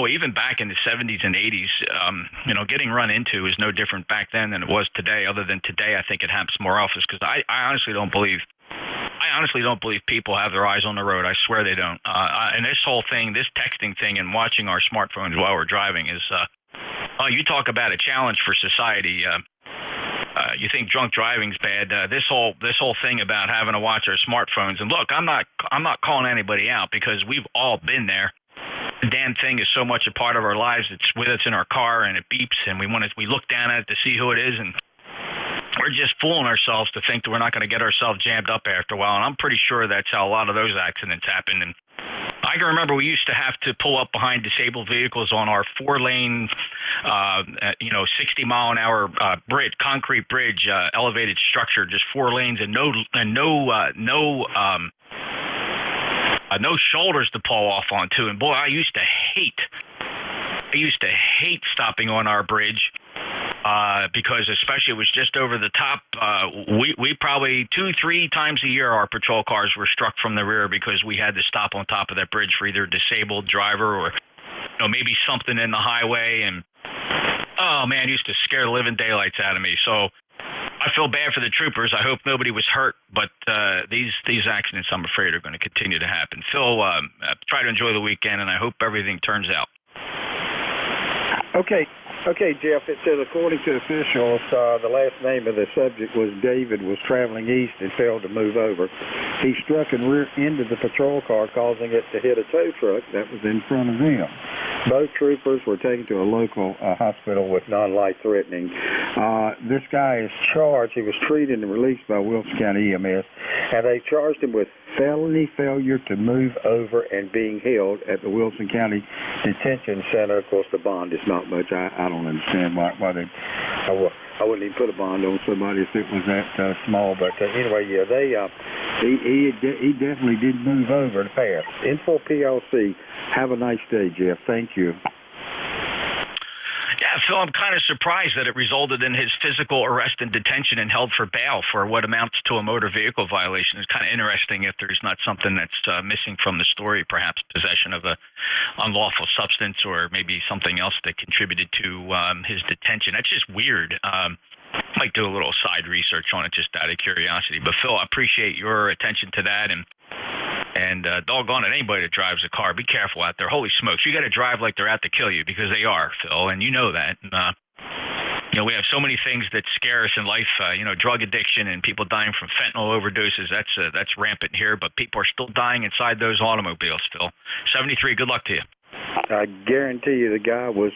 even back in the 70s and 80s, getting run into is no different back then than it was today. Other than today, I think it happens more often because I honestly don't believe people have their eyes on the road. I swear they don't. And this whole thing, this texting thing and watching our smartphones while we're driving is, you talk about a challenge for society. You think drunk driving's bad. This whole thing about having to watch our smartphones. And look, I'm not calling anybody out because we've all been there. The damn thing is so much a part of our lives. It's with us in our car and it beeps and we look down at it to see who it is, and we're just fooling ourselves to think that we're not going to get ourselves jammed up after a while. And I'm pretty sure that's how a lot of those accidents happen. And I can remember we used to have to pull up behind disabled vehicles on our 4-lane, 60-mile-an-hour concrete bridge, elevated structure, just 4 lanes and no shoulders to pull off onto. And boy, I used to hate stopping on our bridge. Because especially it was just over the top. We probably 2-3 times a year our patrol cars were struck from the rear because we had to stop on top of that bridge for either a disabled driver or maybe something in the highway. And oh man, it used to scare the living daylights out of me. So I feel bad for the troopers. I hope nobody was hurt, but these accidents, I'm afraid, are going to continue to happen. Phil, try to enjoy the weekend, and I hope everything turns out. Okay, Jeff, it says, according to officials, the last name of the subject was David, was traveling east and failed to move over. He struck and rear-ended the patrol car, causing it to hit a tow truck that was in front of him. Both troopers were taken to a local hospital with non-life-threatening. This guy is charged. He was treated and released by Wilson County EMS, and they charged him with felony failure to move over and being held at the Wilson County Detention Center. Of course, the bond is not much. I don't understand why they I wouldn't even put a bond on somebody if it was that small. But anyway, yeah, he definitely did move over fast. Info PLC. Have a nice day, Jeff. Thank you. Yeah, Phil, I'm kind of surprised that it resulted in his physical arrest and detention and held for bail for what amounts to a motor vehicle violation. It's kind of interesting if there's not something that's missing from the story, perhaps possession of a unlawful substance or maybe something else that contributed to his detention. That's just weird. Might do a little side research on it just out of curiosity. But, Phil, I appreciate your attention to that, and doggone it, anybody that drives a car, be careful out there. Holy smokes, you got to drive like they're out to kill you, because they are, Phil, and you know that. And, we have so many things that scare us in life. Drug addiction and people dying from fentanyl overdoses. That's rampant here, but people are still dying inside those automobiles, Phil. 73, good luck to you. I guarantee you the guy was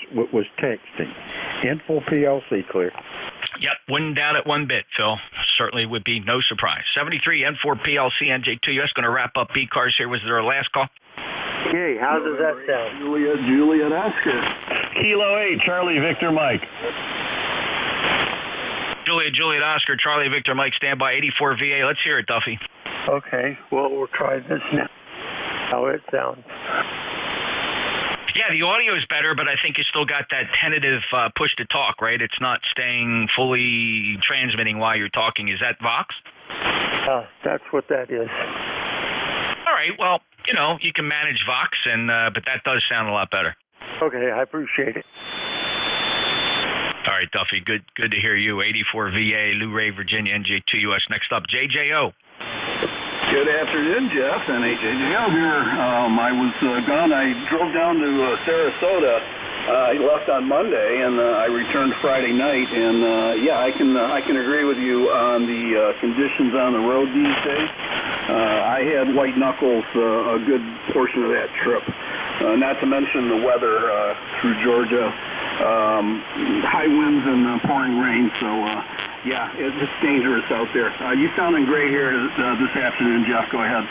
texting. Info PLC clear. Yep, wouldn't doubt it one bit, Phil. Certainly would be no surprise. 73, N4 PLC, NJ2US, going to wrap up ECARS here. Was there a last call? Okay, how does that sound? Juliet Oscar. Kilo 8, Charlie Victor Mike. Juliet Oscar, Charlie Victor Mike, standby, 84 VA. Let's hear it, Duffy. Okay, well, we'll try this now. How it sounds. Yeah, the audio is better, but I think you still got that tentative push to talk, right? It's not staying fully transmitting while you're talking. Is that Vox? That's what that is. All right, well, you can manage Vox, but that does sound a lot better. Okay, I appreciate it. All right, Duffy, good to hear you. 84 VA, Luray, Virginia, NJ2US. Next up, JJO. Good afternoon, Jeff, and AJJO here. I was gone. I drove down to Sarasota. I left on Monday, and I returned Friday night. And I can agree with you on the conditions on the road these days. I had white knuckles a good portion of that trip. Not to mention the weather through Georgia, high winds and pouring rain. So. Yeah, it's dangerous out there. You sounding great here this afternoon, Jeff. Go ahead.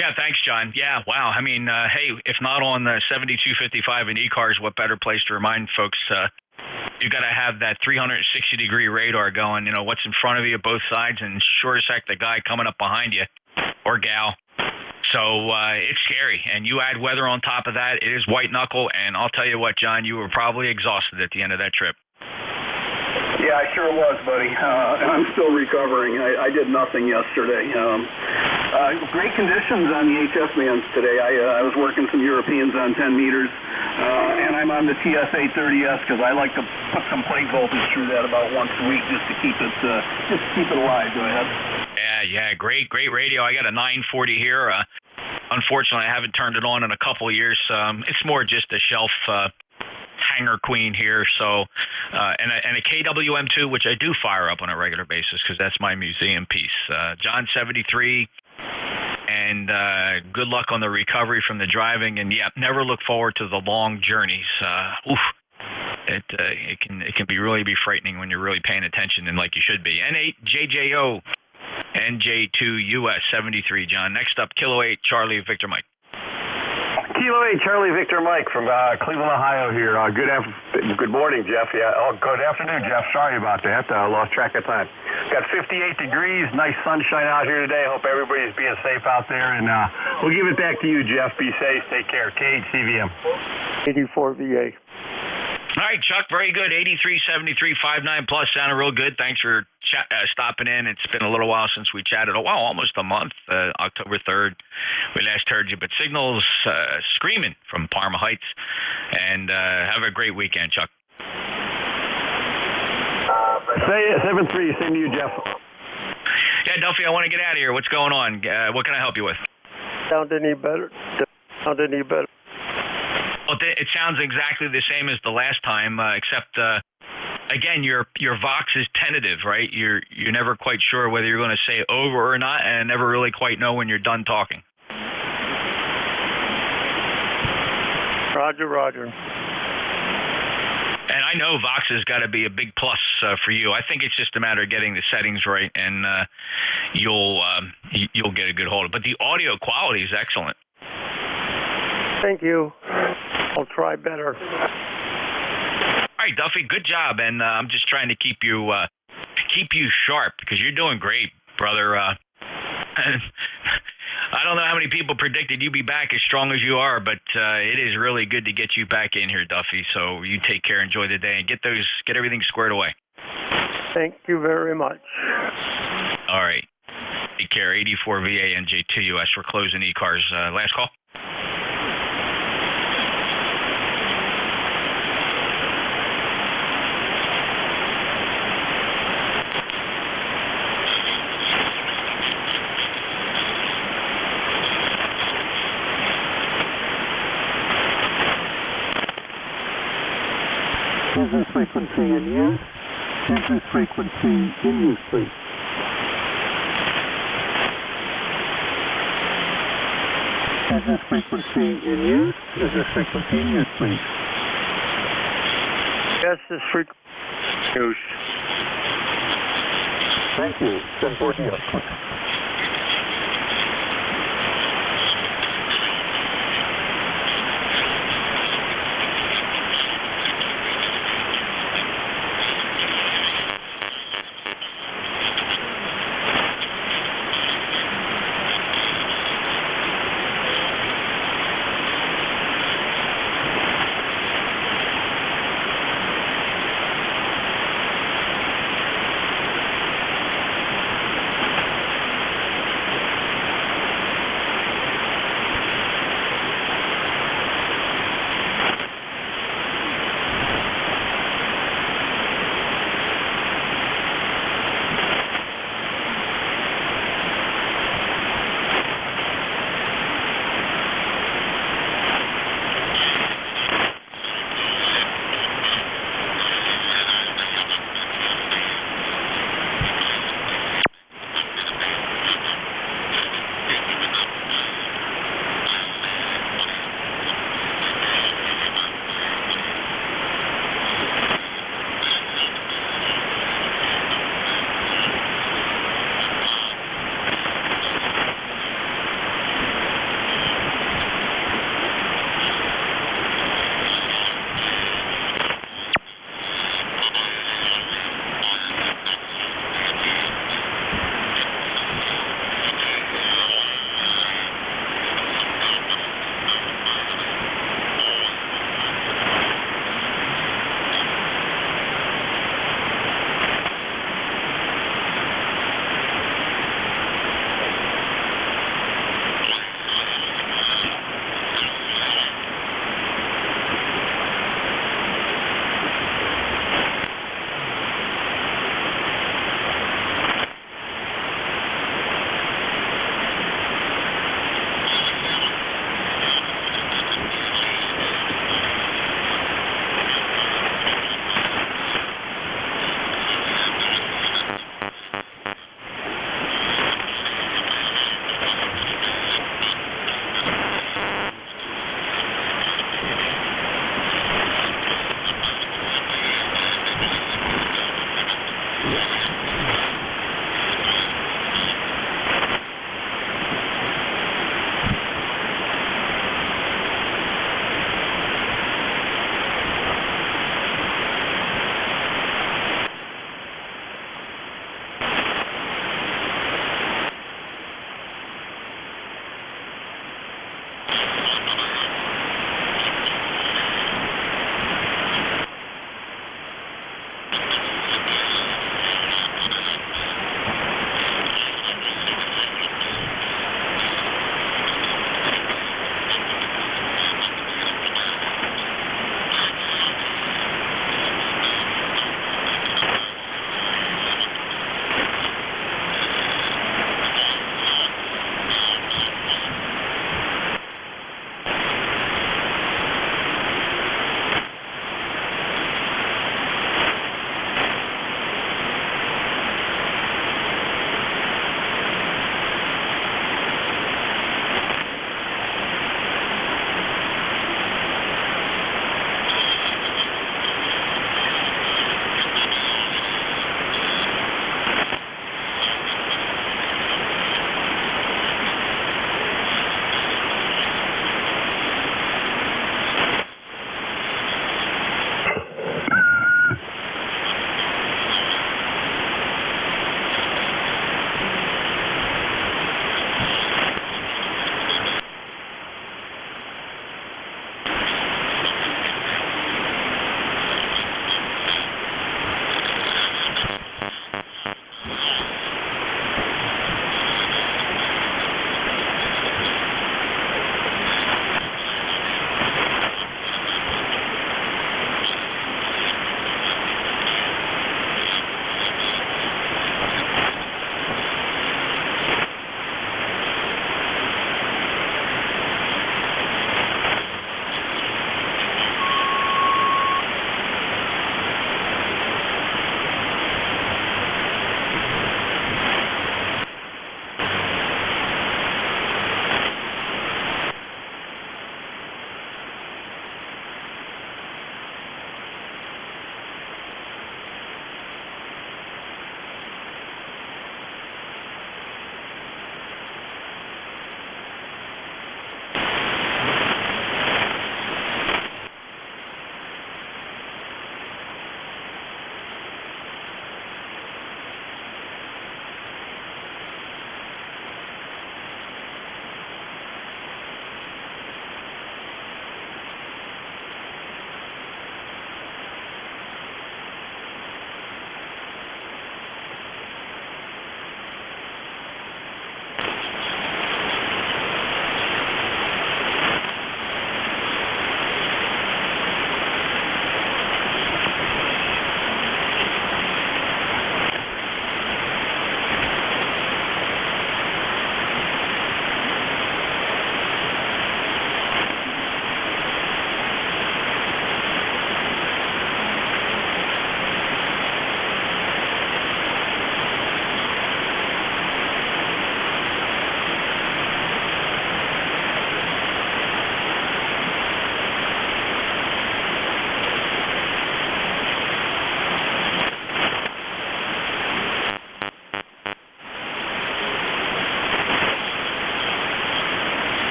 Yeah, thanks, John. Yeah, wow. I mean, hey, if not on the 7255 in ECARS, what better place to remind folks you got to have that 360-degree radar going, what's in front of you, both sides, and sure as heck the guy coming up behind you, or gal. So it's scary. And you add weather on top of that, it is white knuckle, and I'll tell you what, John, you were probably exhausted at the end of that trip. Yeah, I sure was, buddy. I'm still recovering. I did nothing yesterday. Great conditions on the HS bands today. I was working some Europeans on 10 meters, and I'm on the TS830S because I like to put some plate voltage through that about once a week just to keep it alive. Go ahead. Yeah, great radio. I got a 940 here. Unfortunately, I haven't turned it on in a couple of years. It's more just a shelf hanger queen here, so and a KWM2, which I do fire up on a regular basis because that's my museum piece. John 73, and good luck on the recovery from the driving, and yeah, never look forward to the long journeys. It can really be frightening when you're really paying attention, and like you should be. N8 JJO NJ2US 73, John. Next up, Kilo 8 Charlie Victor Mike. Kilo 8, Charlie Victor Mike from Cleveland, Ohio here. Good morning, Jeff. Yeah, good afternoon, Jeff. Sorry about that. Lost track of time. Got 58 degrees, nice sunshine out here today. Hope everybody's being safe out there. And we'll give it back to you, Jeff. Be safe. Take care. KHCVM. 84 VA. All right, Chuck, very good. 8373 59 plus, sounded real good. Thanks for stopping in. It's been a little while since we chatted. Oh, wow, almost a month. October 3rd, we last heard you. But signals screaming from Parma Heights. And have a great weekend, Chuck. Say 7-3, same to you, Jeff. Yeah, Duffy, I want to get out of here. What's going on? What can I help you with? Sound any better? Well, it sounds exactly the same as the last time, except again, your Vox is tentative, right? You're never quite sure whether you're going to say over or not, and never really quite know when you're done talking. Roger. And I know Vox has got to be a big plus for you. I think it's just a matter of getting the settings right, and you'll get a good hold of it. But the audio quality is excellent. Thank you. I'll try better. All right, right, Duffy. Good job, and I'm just trying to keep you sharp because you're doing great, brother. I don't know how many people predicted you'd be back as strong as you are, but it is really good to get you back in here, Duffy. So you take care, enjoy the day, and get everything squared away. Thank you very much. All right. Take care. 84 VA NJ2US. We're closing ECARS. Last call. Business frequency in use. Business frequency in use, please. Business frequency in use. Business frequency in use, please. Business frequency use. Thank you. 1040 yes, please.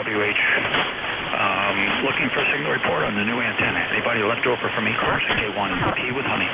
WH. Looking for a signal report on the new antenna. Anybody left over from ECARS? K1 P with Honey.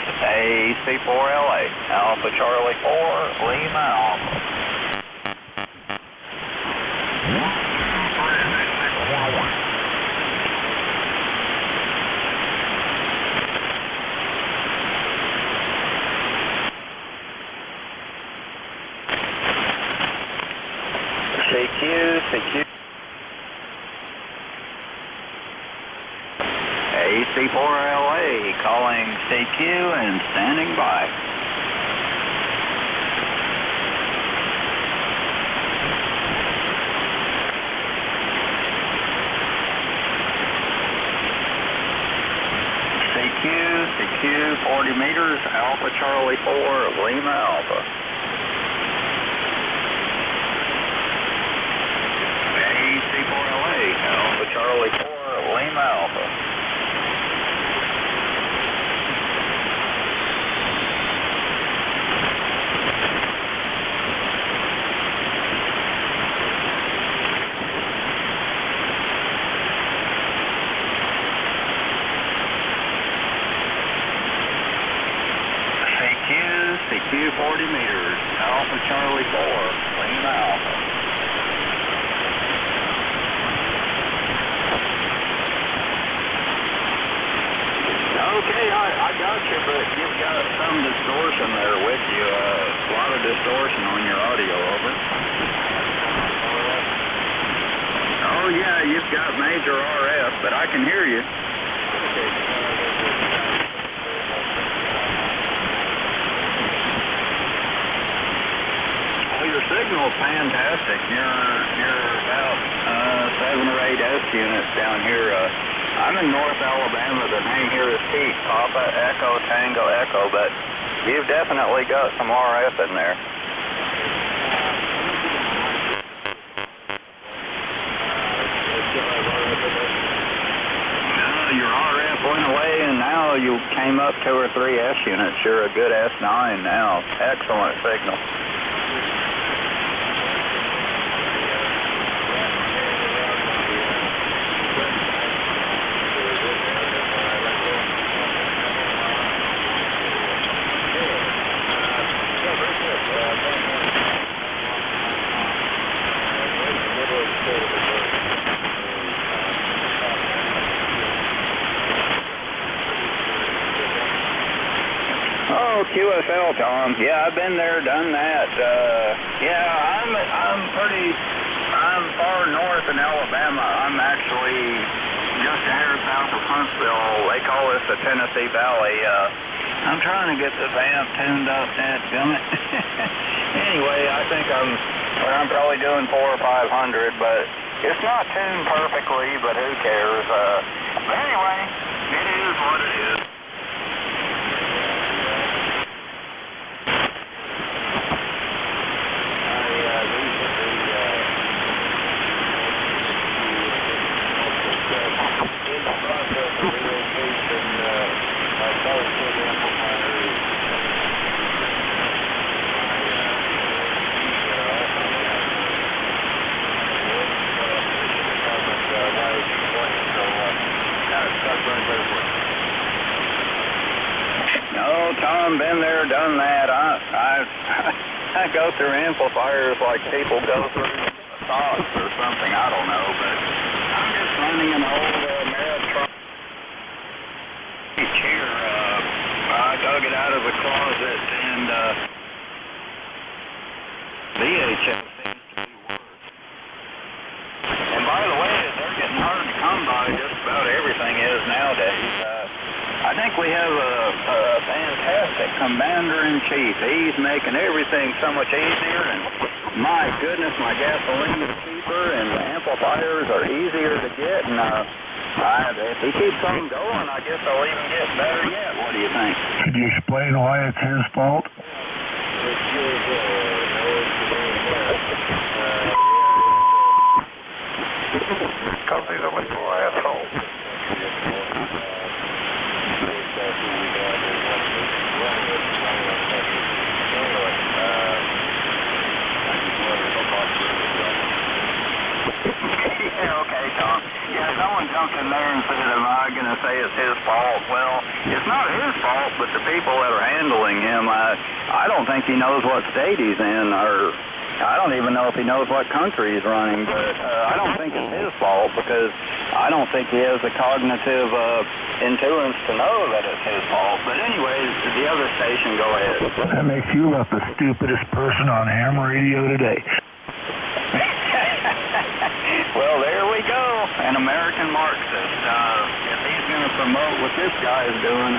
AC4LA, Alpha Charlie 4, Lima Alpha. CQ. AC4LA, calling CQ and standing by. CQ, 40 meters, Alpha Charlie 4, Lima Alpha. AC4LA, Alpha Charlie 4, Lima Alpha. CQ 40 meters, Alpha Charlie 4, Lima Alpha. Okay, I got you, but you've got some distortion there with you, a lot of distortion on your audio, over. Oh yeah, you've got major RF, but I can hear you. Your signal's fantastic. You're about 7 or 8 S units down here. I'm in North Alabama. The name here is Pete, Papa, Echo, Tango, Echo, but you've definitely got some RF in there. Your RF went away, and now you came up 2 or 3 S units. You're a good S9 now. Excellent signal. QFL, Tom. Yeah, I've been there, done that. Yeah, I'm far north in Alabama. I'm actually just a hair south of Huntsville. They call this the Tennessee Valley. I'm trying to get this amp tuned up, dadgummit. Anyway, I think I'm probably doing 400 or 500, but it's not tuned perfectly, but who cares? But anyway, it is what it is. Tom, been there, done that. I go through amplifiers like people go through thoughts or something. I don't know, but I'm just running an old Meritron chair. I dug it out of the closet, and VHS seems to be worse. And by the way, they're getting hard to come by. Just about everything is nowadays. I think we have a fantastic commander-in-chief. He's making everything so much easier, and my goodness, my gasoline is cheaper, and the amplifiers are easier to get, and if he keeps on going, I guess they'll even get better yet. What do you think? Could you explain why it's his fault? Because he's a little asshole. Yeah, okay, Tom. Yeah, someone jumped in there and said, am I going to say it's his fault? Well, it's not his fault, but but the people that are handling him, I don't think he knows what state he's in, or I don't even know if he knows what country he's running, but I don't think it's his fault because I don't think he has the cognitive intuience to know that it's his fault. But anyways, the other station, go ahead. That makes you look the stupidest person on ham radio today. Well, there we go. An American Marxist. If he's going to promote what this guy is doing,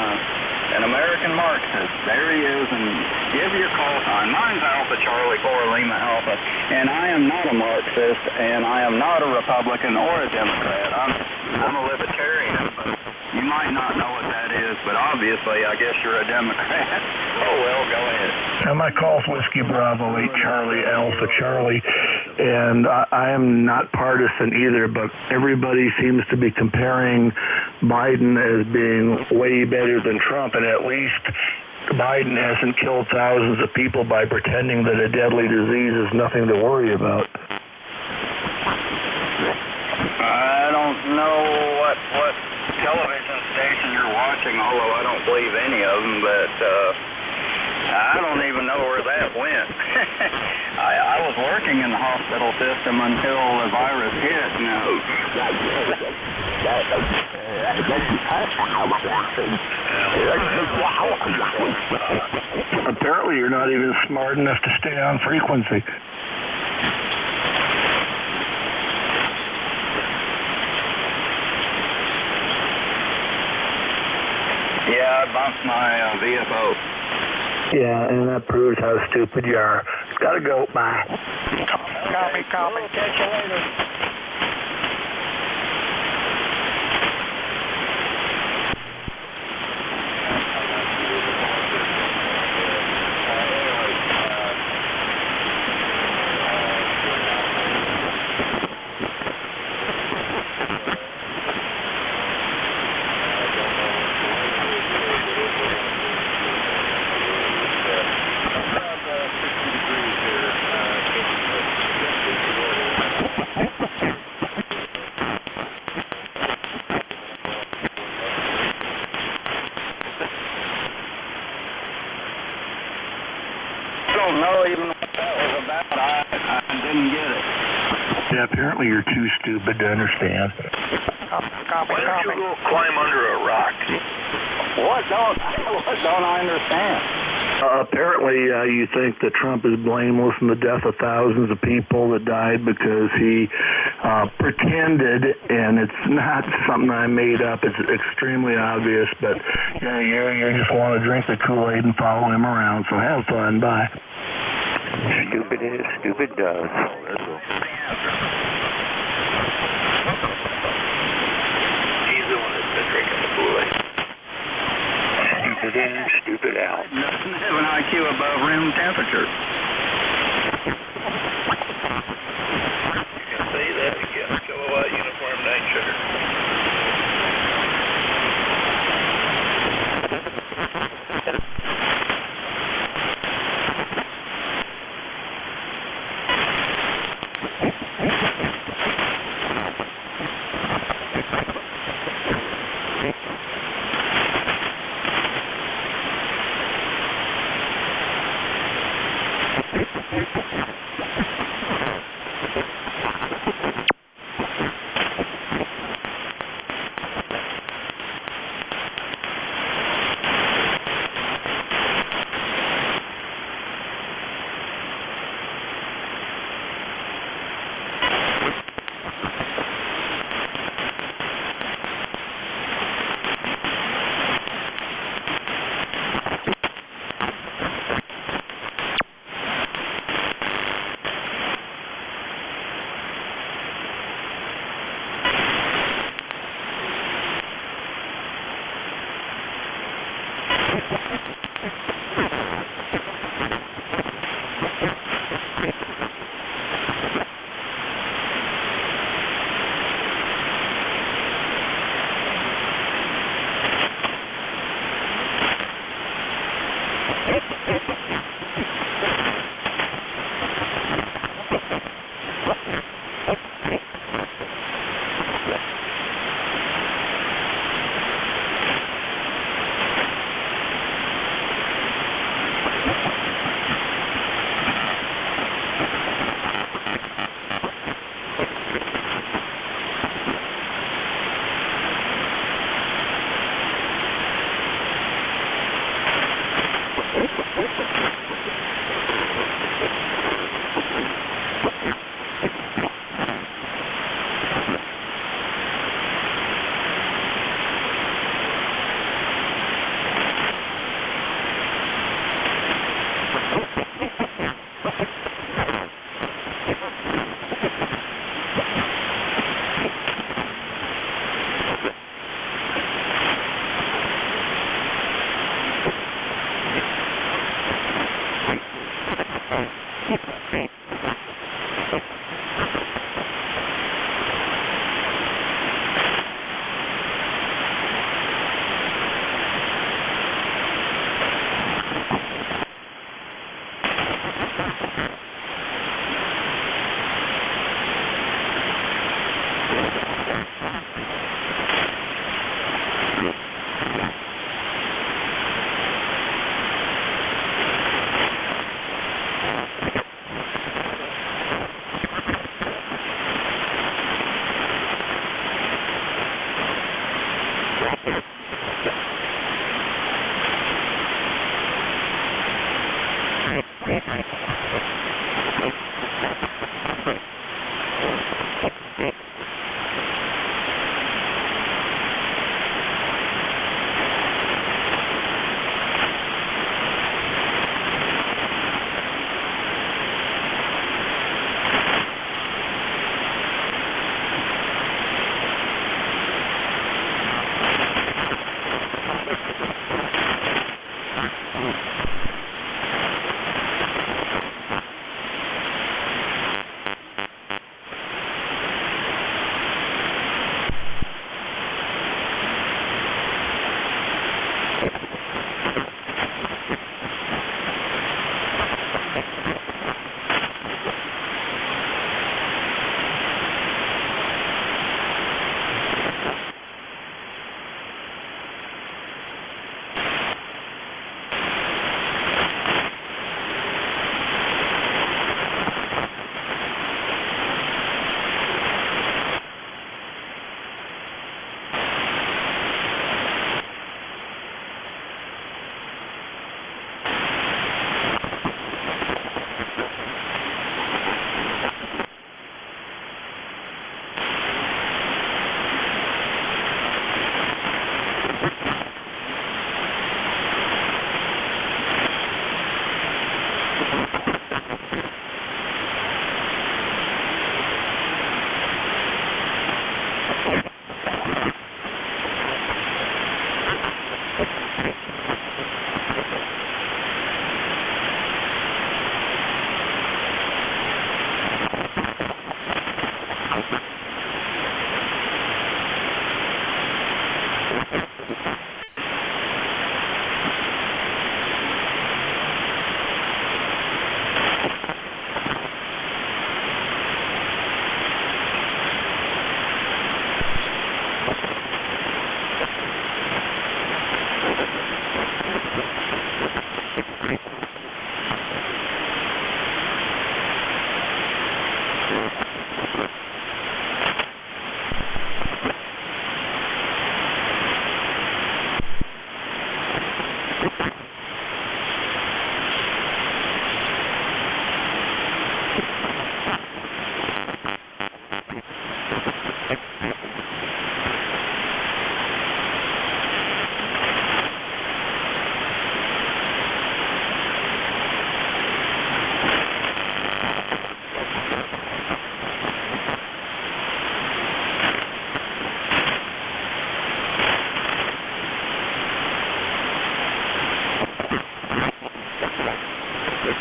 an American Marxist. There he is, and give your call sign. Mine's Alpha Charlie 4 Lima Alpha, and I am not a Marxist, and I am not a Republican or a Democrat. I'm a libertarian, but you might not know what that is, but obviously I guess you're a Democrat. Oh, well, go ahead. Now, my call's Whiskey Bravo 8 Charlie Alpha Charlie, and I am not partisan either, but everybody seems to be comparing Biden as being way better than Trump, and at least Biden hasn't killed thousands of people by pretending that a deadly disease is nothing to worry about. I don't know what television station you're watching, although I don't believe any of them, but I don't even know where that went. I was working in the hospital system until the virus hit. Apparently you're not even smart enough to stay on frequency. Yeah, I bumped my VFO. Yeah, and that proves how stupid you are. Gotta go. Bye. Copy. Catch you later. Apparently you're too stupid to understand. Why don't you go climb under a rock? What don't I understand? Apparently you think that Trump is blameless in the death of thousands of people that died because he pretended, and it's not something I made up. It's extremely obvious, but yeah, you just want to drink the Kool-Aid and follow him around, so have fun. Bye. Stupid is, stupid does. He's the one that's been drinking the Kool-Aid. Stupid in, stupid out. Doesn't have an IQ above room temperature. You can say that again. Kilowatt uniform night sugar. Good.